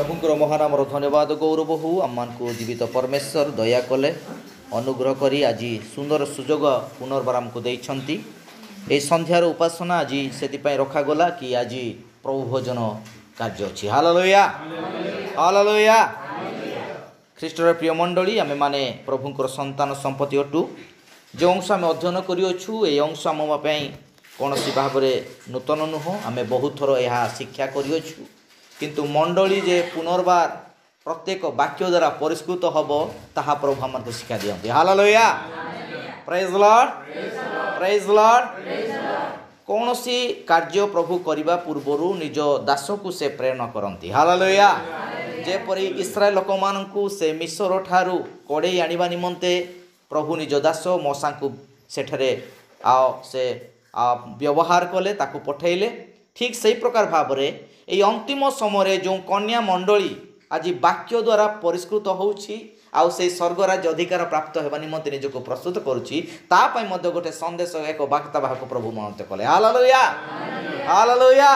प्रभुंकर महानामर धन्यवाद गौरव हो आम को जीवित परमेश्वर दया कले अनुग्रह करी आज सुंदर सुजोग पुनर्बार आमको देइछंती ए संध्यार उपासना आज से रखागला कि आज प्रभु भोजन कार्य अच्छी। Hallelujah hallelujah. ख्रीष्टर प्रिय मंडली आमे माने प्रभुंकर संतान संपत्ति अटू जो अंश आम अध्ययन करूँ ये अंश आम कौन सी भाव में नूतन नुह आम बहुत थर यह शिक्षा करूँ किंतु मंडली जे पुनर्बार प्रत्येक वाक्य द्वारा परिष्कृत हम ताहा प्रभु आमको शिक्षा दियंती। Hallelujah praise Lord praise Lord. कौन सी कार्य प्रभु करने पूर्वर निज दास को से प्रेरणा करती। हालेलुया। जेपरी इस्राएल लोक मानू से मिस्र ठारू कड़े आनिबा निमंते प्रभु निज दास मशा को सेठरे से व्यवहार कले ताकू पठेले ठीक से प्रकार भाव में ये अंतिम समय जो कन्या मंडली आज वाक्य द्वारा परिष्कृत होउछि आउ से स्वर्गराज अधिकार प्राप्त होगा निमंते निजको प्रस्तुत करुछि तापाई मध्य गोटे संदेश एक वार्ता बाहक प्रभु मनते कले। Hallelujah hallelujah.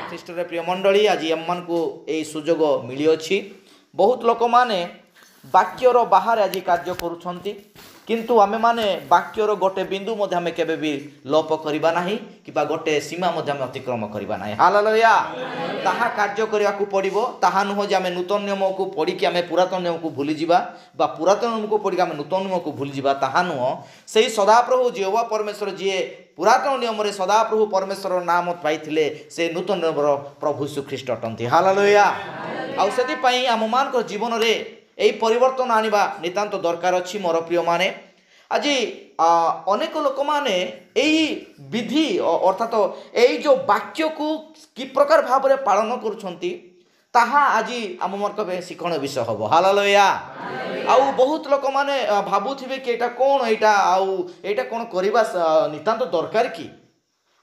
ख्रीष्टर प्रिय मंडली आज एम को यही सुजोग मिली अछि। बहुत लोक माने वाक्यर बाहर आज कार्य करुछंती किंतु आमे माने वाक्यर गोटे बिंदु मध्य आमे केबे भी लोप करिबा नाही किबा गोटे सीमा मध्य आमे अतिक्रम करिबा नाही। हालेलुया। ताहा कार्य करिया को पड़िबो ताहा नुह जे आमे नूतन नियम को पढ़ी कि आमे पुरातन नियम को भूली जिबा बा पुरातन नियम को पढ़ी आमे नूतन नियम को भूली जिबा ताहा नुह सेही सदाप्रभु यहोवा परमेश्वर जी पुरातन नियम रे सदाप्रभु परमेश्वर नाम पाइथिले से नूतन नियम प्रभु यीशु ख्रीष्ट अटंती। हालेलुया। आ सेति पई आम मान जीवन रे यही परिवर्तन आनिबा नितांत दरकार अच्छी। मोर प्रिय माने आज अनेक लोक माने यही विधि अर्थात यही जो वाक्य को कि प्रकार भाव में पालन करुछंती ताहा आज आम मन शिक्षण विषय हम। हालेलुया। आउ बहुत लोक माने भाबुथिबे कि एटा कोन एटा कोन करबा नितांत दरकार कि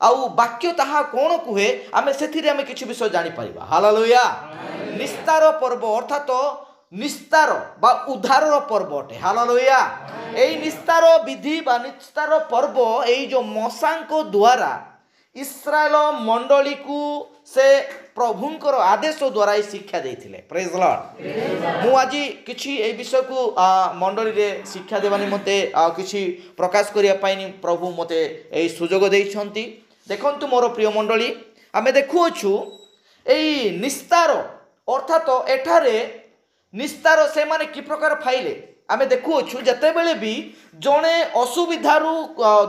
आउ वाक्य ताहा कोन कुहे आमे सेथिरे आमे किछि विषय जानि परिबा। हालेलुया। निस्तार पर्व अर्थात निस्तार बा उद्धार पर्व अटे। हालेलुया। यही निस्तार विधि बा निस्तार पर्व यही जो मशांक द्वारा इस्राएल मंडली को से प्रभुंकर आदेश द्वारा ही शिक्षा देथिले। Praise Lord. मु आज किछि ए विषय को मंडली रे शिक्षा देवा निमंते किछि प्रकाश करिया पाइनी प्रभु मते ए सुजोग देइछंती। देखंतु मोर प्रिय मंडली आमे देखुछु एई निस्तार अर्थात एठारे निस्तार से माने कि प्रकार फाइले आमे देखुछु जते बेले भी जणे असुविधारू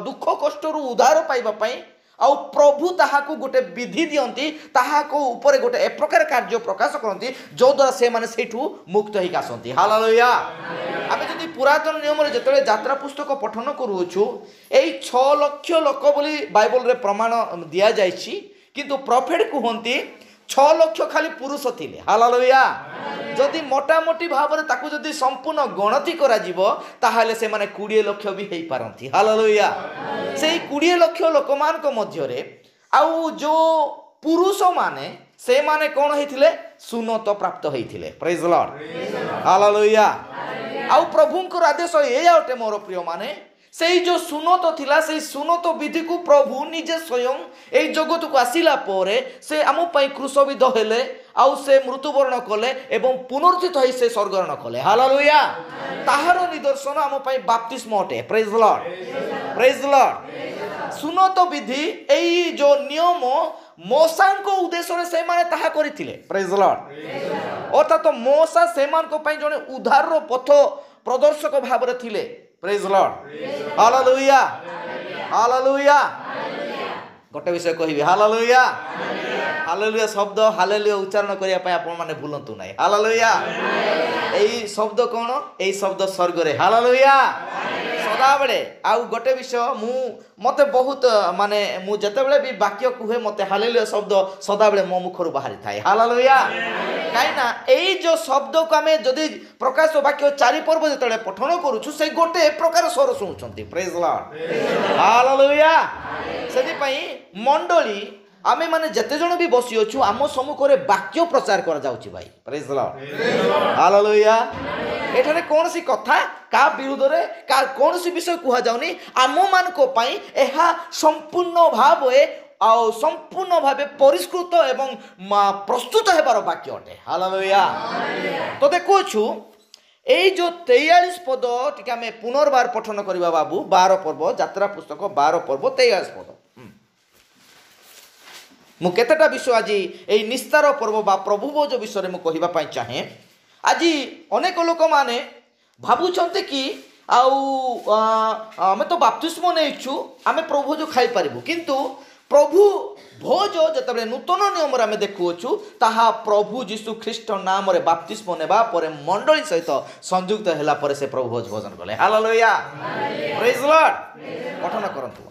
दुख कष्टरू उद्धार पाइबा पई आउ प्रभु ताहाको गोटे विधि दियंती ताहाको ऊपर गोटे ए प्रकार कार्य प्रकाश करंती जो द्वारा से माने सेठू मुक्त होई आसंती। हालेलुया। आमे जदि पुरातन नियम रे जतले यात्रा पुस्तक पठन करूछु एई 6 लाख लोक बोली बाइबल रे प्रमाण दिया जायछि किंतु प्रॉफिट कहंती 6 लाख खाली पुरुष थिले। हालेलुया। जदि मोटामोटी भाव में ताकू जदि संपूर्ण गणति करा जिवो ताहाले से माने 20 लाख भी हेई पारंती। हालेलुया। सेही 20 लाख लोक मान को मध्य रे आउ जो पुरुष माने से माने कोन हेथिले सुनत प्राप्त हेथिले। Praise Lord. हालेलुया। आउ प्रभुंकर आदेश ए अटे मोर प्रिय माने से जो सुनत थिला से सुनत विधि को प्रभु निजे स्वयं ए जगत को आसिला पोरे से आम पई क्रूसविद हेले आउ से मृत्युवरण कले एवं पुनरुत्थित होई से स्वर्गरण कले। हालेलुया। ताहार निदर्शन आम पई बाप्तिस्म अटे। Praise Lord praise Lord. सुनत विधि एई जो नियम मोसांको उद्देश्य रे से माने ताहा करिथिले। Praise Lord. अर्थात मोसा से मान को पई जने उद्धार रो पथ प्रदर्शक भाव रे थिले। Praise Lord. Hallelujah hallelujah. गोटे विषय कहबी। हालेलुया हालेलुया शब्द हालेलुया उच्चारण करिया पय आपण माने भूलंतु नाही। हालेलुया। एई शब्द कोन एई शब्द स्वर्ग रे। हालेलुया। सदा बेले आउ गोटे विषय मते बहुत माने मु जते बेले भी वाक्य कुहे मते हालेलुया शब्द सदा बेले मो मुखरु बाहरी थाए। हालेलुया। काईना एई जो शब्द को आमे जदि प्रकाश वाक्य 4 पर्व जतले पठन करूछु से गोटे प्रकार स्वर सुनुचंती। Praise Lord. हालेलुया। सेति पई मंडली आमे माने जते जण भी बसी अछु आम सम्मुख रे वाक्य प्रचार कर जाउची भाई। Praise Lord. हालेलुया। एठारे कौन सी कथा का विरुद्ध रे का कौन सी विषय कुहा जाउनी आम मान को पई एहा संपूर्ण भाव आउ संपूर्ण भावे परिष्कृत एवं प्रस्तुत हेबार वाक्य अटे हालेलुया तो देखुछु এই जो 43 पद टिके आमे पुनर्बार पठन करबा बाबू 12 पर्व यात्रा पुस्तक 12 पर्व 43 पद मु केतेटा विषय आज এই निस्तार पर्व बा प्रभु भोज विषय मु कहिबा पई चाहे आज अनेक लोक माने भाबुचंते कि आमे तो बाप्तिस्म नेछु आमे प्रभु भोज खाई परिबु किंतु प्रभु भोज जिते नूतन नियम आम देखुचु ताहा प्रभु जीशु ख्रीष्ट नाम रे बाप्तिस्म नेबा परे मंडली सहित संयुक्त होला परे से प्रभु भोज भोजन कले हालेलुया प्रेज लॉर्ड पठन करंतु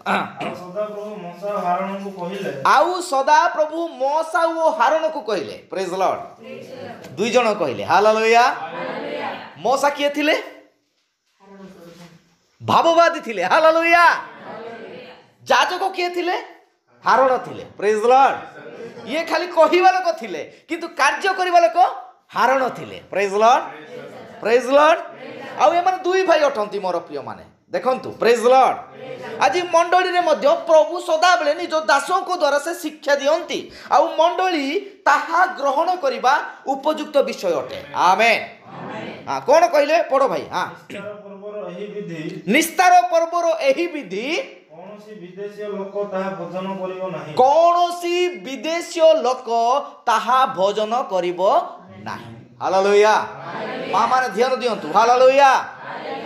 आउ सदा प्रभु मोसा ओ हारण को कहिले प्रेज लॉर्ड दुई जण कहिले हालेलुया मोसा किए थिले भाववादी थिले हालेलुया जाजक किए थिले हारण थिले प्रेज लॉर्ड ये खाली कहिबा लोक थिले किंतु कार्य करिबा लोक हारण थिले प्रेज लॉर्ड आउ एमाने दुई भाई अटंती मोर प्रिय माने देखंतु प्रेज लॉर्ड आज मंडली रे मध्य प्रभु सदा बेले निज दासों को द्वारा से शिक्षा दियंती आउ मंडली ताहा ग्रहण करिबा उपयुक्त विषय अटे आमेन हां कोन कहिले पढो भाई हां निस्तार पर्वर एही विधि कौनसी विदेशीय लोक ताहा भोजन करिबो नाही हालेलुया मां माने ध्यान दियंतु हालेलुया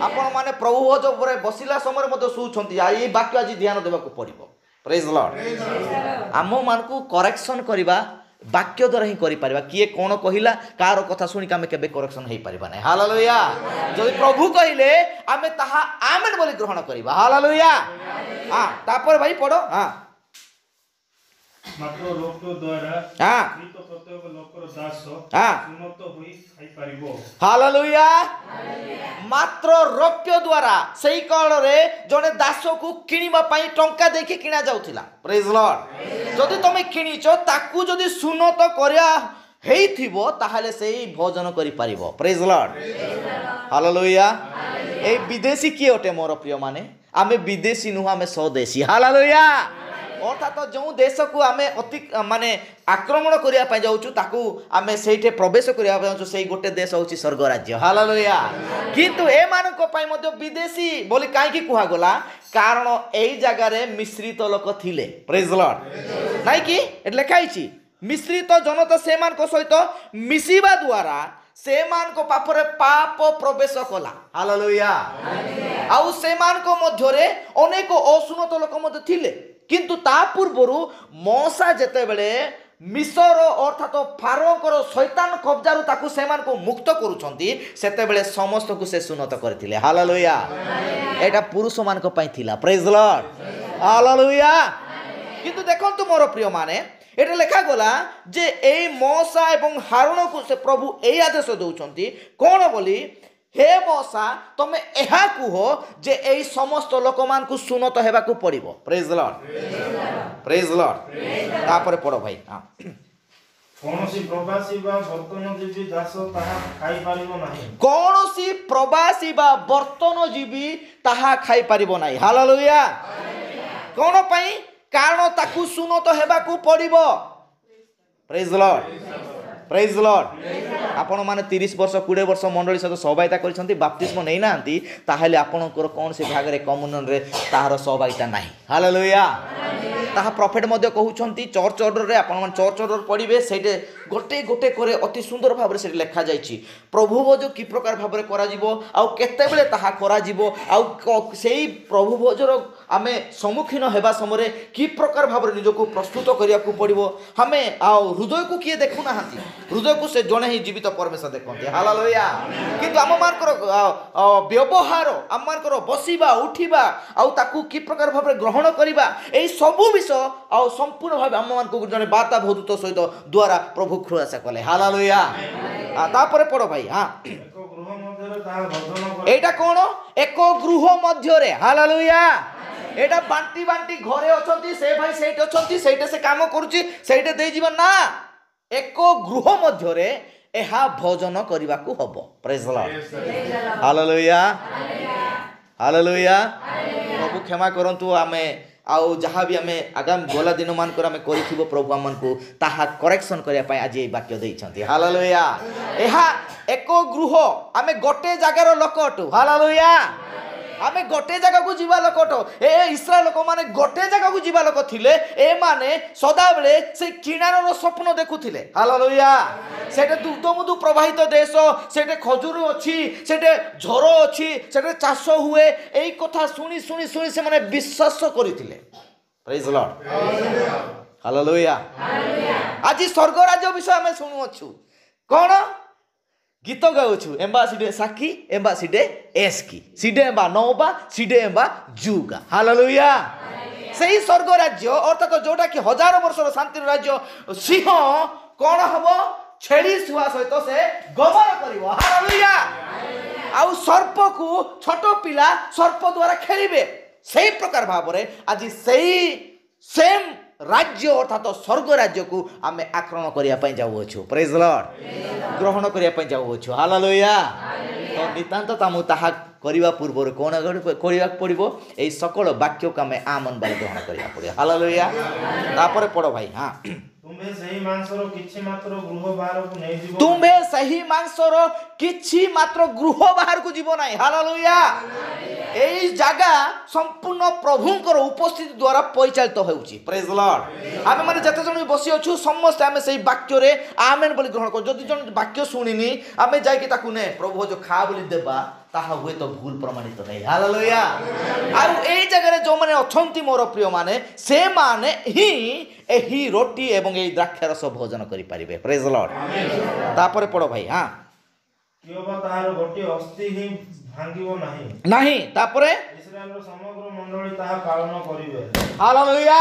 आपण माने प्रभु भोज उपरे बसिला समय मते सुछंती आई वाक्य आज ध्यान देबा को पड़िबो प्रेज लॉर्ड आम मानकू करेक्शन करिबा वाक्य द्वारा ही करि परिबा किए कोन कहिला कार कथा सुनि कामे केबे करेक्शन हेई परिबा नै हालेलुया जदि प्रभु कहिले आमे ताहा आमेन बोली ग्रहण करिबा हालेलुया हां तापर भाई पढो हां मात्र लोक द्वारा हां तो प्रत्येक लोकर दास हां उन्नत होई खाई परिबो हालेलुया मात्र रौप्य द्वारा सेही काल रे जने दास को किनिबा पई टंका देके किना जाउथिला प्रेज लॉर्ड जदि तमे किनिचो ताकू जदि सुन्नत करिया हेइथिबो ताहाले सेही भोजन करि परिबो प्रेज लॉर्ड हालेलुया ए विदेशी किए ओटे मोर प्रिय माने आमे विदेशी नुह आमे स्वदेशी हालेलुया अर्थात जो देश को आमे अति माने आक्रमण करिया पय जाउछु ताकू आमे सेठे प्रवेश करिया जाउछु सेही गोटे देश होछि स्वर्ग राज्य हालेलुया किंतु ए मानको पय मध्य विदेशी बोली काहे की कुहा गला कारण एई जगह रे मिश्रित लोक थिले प्रेज लॉर्ड नाइ की एट लेखाइछि मिश्रित जनता से मान को सहित मिसिबा द्वारा से मान को पापरे पाप प्रवेश कला हालेलुया आउ से मान को मध्य रे अनेक असुनत लोक मध्य थिले किंतु ता पूर्वरु मोसा जेते बेले मिसर अर्थात फारोकर शैतान कब्जारु ताकू सेमान को मुक्त करूछंती सेते बेले समस्त को से सुनत करथिले हालेलुया एटा पुरुष मान को पई थिला प्रेज लॉर्ड हालेलुया किंतु देखंतु मोर प्रिय माने एटा लेखा गला जे एई मोसा एवं हारून को से प्रभु एई आदेश दउछंती कोन बोली हे मोसा तमे एहा कुहो जे एई समस्त लोक मान को सुनत हेबा को पड़िबो प्रेज लॉर्ड तापरे पढो भाई हां कोनोसी प्रवासी बा बर्तन जीवी दास ताहा खाई परिबो नाही कोनोसी प्रवासी बा बर्तन जीवी ताहा खाई परिबो नाही हालेलुया कोन पई कारण ताकू सुनत हेबा को पड़िबो प्रेज लॉर्ड आपण माने 30 वर्ष 20 वर्ष मंडली सहित सहभागिता करछंती बाप्तिस्म नै नांती ताहाले आपणकर कोन से भाग रे कम्युनियन रे ताहार सहभागिता नाही हालेलुया ताहा प्रॉफिट मध्ये कहउछंती चर्च ऑर्डर रे आपण मान चर्च ऑर्डर पढिबे सेटे गोटे गोटे करे अति सुंदर भाव रे सेटे लेखा जाईची प्रभु भोज की प्रकार भाव रे करा जिवो आ केते बेले ताहा करा जिवो आ सेही प्रभु भोजर आमे सम्मुखीन हेबा समय की प्रकार भाव रे निजको प्रस्तुत करिया को पड़िबो हमें आ हृदय को किए देखु नाहांती हृदय को से जणे ही जीवित परमेश्वर देखंती हालेलुया किंतु आम मानकर व्यवहार आम मानकर बसिबा उठिबा आ ताकू की प्रकार भाव रे ग्रहण करिबा एई सबु विषय आ संपूर्ण भाव आम मान को जने बाता भूत सहित द्वारा प्रभु खुलासा कले हालेलुया तापरे पढो भाई हां एटा कोन एको गृह मध्य रे हालेलुया एटा बांटी बांटी घरे अछंती से भाई सेठ अछंती सेठे से काम करूची सेठे देई जीवन ना एको गृह मध्य रे एहा भोजन करिबा को हबो प्रेज लॉर्ड हालेलुया हालेलुया प्रभु क्षमा करंतु आमे आउ जहाँ भी आम आगामी गला दिन मानक आम कर प्रभु आमको ताहा करेक्शन करने आज ये वाक्य देइछंती हालेलुया एहा एक गृह आम गोटे जगार लोक अटू हालेलुया आमे गोटे जगह को जीवा लोक अटो ए इस्राएल लोक माने गोटे जगह को जीवा लोक थिले ए माने सदा बेले से किनार स्वप्न देखुथिले हालेलुया सेटे दुग्धमधु प्रवाहित देश सेटे खजूर अछि सेटे झरो अछि सेटे चाष हुए एई कथा सुनी सुनी सुनी से माने विश्वास करिथिले प्रेज लॉर्ड हालेलुया आज स्वर्ग राज्य विषय हमें सुनु अछु कोन गीत गाउछु एम्बा सिडे साकी एम्बा सिडे एस्की सिडे एम्बा नौबा सिडे एम्बा जुगा हालेलुया सही स्वर्ग राज्य अर्थात जोटा कि हजार वर्षर शांति राज्य सिंह कोन हबो छेड़ी छुआ सहित से गमन करिवो हालेलुया आउ सर्प को छोट पिला सर्प द्वारा खेलिबे सही प्रकार भाबरे आज सही सेम राज्य अर्थात स्वर्ग राज्य को आम आक्रमण करने जाऊँ प्रेज लॉर्ड ग्रहण करने जाऊँ हालेलुया तो नितांत तामु ताहा करने पूर्व कौन करने पड़ो यही सकल वाक्य को आम आमन बारे ग्रहण करने पड़े हालेलुया तापर पढ़ भाई हाँ तुम्हें सही मांसर किछि मात्र गृह बाहर को नहीं जीवो तुम्हें सही मांसर किछि मात्र गृह बाहर को जीव नाही हालेलुया एई जगह संपूर्ण प्रभुंकर उपस्थिति द्वारा परिचालित होउची प्रेज लॉर्ड आमे माने जते जण बसी अछु समस्त आमे सेही वाक्य रे आमेन बोली ग्रहण कर जदि जण वाक्य सुनिनी आमे जाय कि ताकू ने प्रभु जो खा बोली देबा ताहा हुए तो भूल प्रमाणित नहीं हालेलुया आउ एई जगह रे जो माने अछंती मोर प्रिय माने से माने ही एही रोटी एवं एही द्राक्षारस भोजन करि परिबे प्रेज लॉर्ड तापर पड़ो भाई हां कियोबा ताहार गोटी अस्थि ही भांगिबो नाही नाही तापरे इस्राएल रो समग्र मंडली ताहा पालन करिवे हालेलुया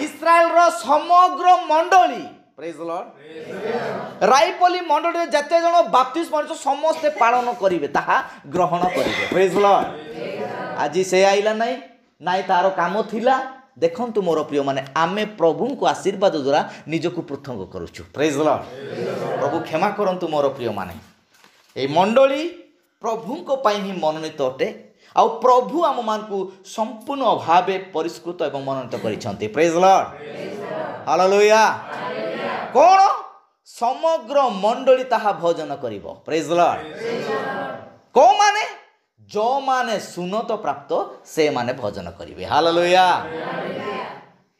इस्राएल रो समग्र मंडली प्रेज लॉर्ड रायपली मंडली जते जण बाप्तिस्म मानछ समस्त पालन करिवे ताहा ग्रहण करिवे प्रेज लॉर्ड आज से आइला नाही नाइ तारो काम थिला देखंतु मोर प्रिय माने आमे प्रभु को आशीर्वाद द्वारा निजको पृथक करूछु प्रेज लॉर्ड प्रभु क्षमा करंतु मोर प्रिय माने ए मंडली प्रभु को पाई ही मनोनीत अटे आ प्रभु आम मान को संपूर्ण भावे परिष्कृत एवं मनोनीत करिसंती प्रेज लॉर्ड हालेलुया कौन समग्र मंडली ताहा भोजन करिवो प्रेज लॉर्ड को माने जो माने सुनत प्राप्त से माने भोजन करिवे हालेलुया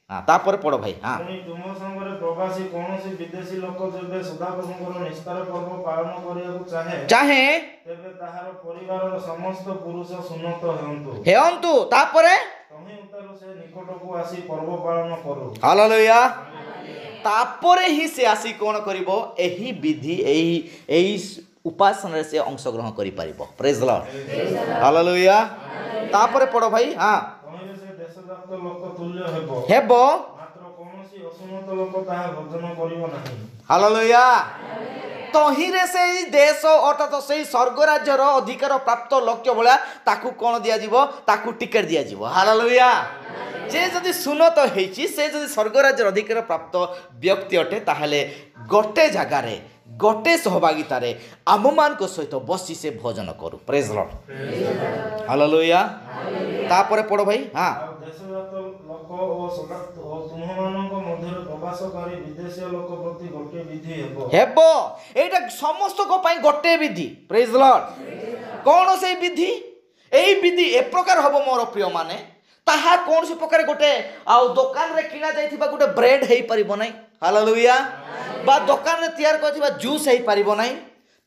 हां तापर पढ़ो भाई हां तुम संगरे प्रवासी कोनोसी विदेशी लोक जबे सदाप्रभुଙ୍କର निस्तार पर्व पालन करियाकु चाहे तेबे ताहार परिवारर समस्त पुरुष सुनत हेयंतु तापरे तही उतारो से निकटକୁ आसी पर्व पालन करू हालेलुया तापरे ही से आसी कोन करिवो एही विधि एही उपासना से अंश ग्रहण करि परिबो प्रेज लॉर्ड हालेलुया तापरे पढ़ो भाई हां तही से देशजात लोक तुल्य हेबो मात्र कोनोसी असुनत लोक ताहा भोजन करिवो नाही हालेलुया तही रे से देश अर्थात से स्वर्ग राज्यर अधिकार प्राप्त लक्ष्य भला ताकू कोन दिया जीवो ताकू टिकट दिया जीवो हालेलुया जे जदि सुनत हेछि से जदि स्वर्ग राज्यर अधिकार प्राप्त व्यक्ति अटे ताहले गोटे जगह रे गोटे सहभागिता रे आम मान को सहित बसी से भोजन करू प्रेज लॉर्ड हालेलुया तापर पढ़ो भाई हां देशजात लोक ओ सदात ओ तुमମାନଙ୍କ ମଧ୍ୟରେ ପ୍ରବାସକାରୀ ବିଦେଶୀ ଲୋକ ପ୍ରତି ଗୋଟିଏ ବିଧି हेबो एटा समस्त को पई गोटे विधि प्रेज लॉर्ड कोन से विधि एई विधि ए प्रकार हबो मोर प्रिय माने ताहा कोन से प्रकार गोटे आ दुकान रे किना जाइथिबा गोटे ब्रेड हेई परिबो नै हालेलुया बा दुकान रे तैयार करथिबा जूस हेई परिबो नै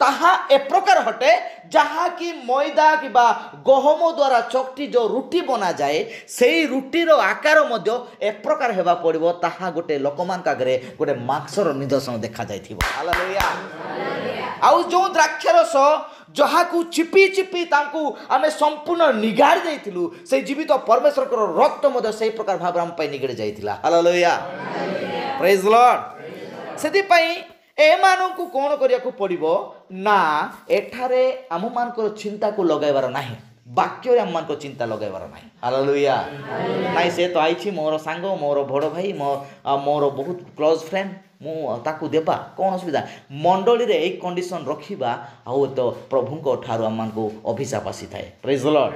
ताहा ए प्रकार हटे जहाँ की मैदा कि गहम द्वारा चकटी जो रुटी बना जाए सेई रुटीर आकार मध्य ए प्रकार हेबा पड़िबो ताहा गोटे लोकमान आगे गोटे मांसर निदर्शन देखा जाइथिबो हालेलुया आउ जो द्राक्षारस जहाँ को चिपी चिपी तांकू आमे संपूर्ण निगाड़ जाइथिलु से जीवित परमेश्वर को रक्त मध्य से प्रकार भाव हम पई निगड़ जाइथिला हालेलुया प्रेज लॉर्ड सेति पई एमानंकु कोन करियाकु पड़िबो ना एठारे आम मानकर चिंता को लगाइबार नाही वाक्य रे आम मानकर चिंता लगाइबार नाही हालेलुया नाइ से तो आइछि मोर सांग मोर बड़ भाई मोर बहुत क्लोज फ्रेंड मु ताकू देबा कोन असुविधा मंडली रे एक कंडीशन रखिबा आ तो प्रभु को ठारू आम मानको अभिशाप आसी थाए प्रेज द लॉर्ड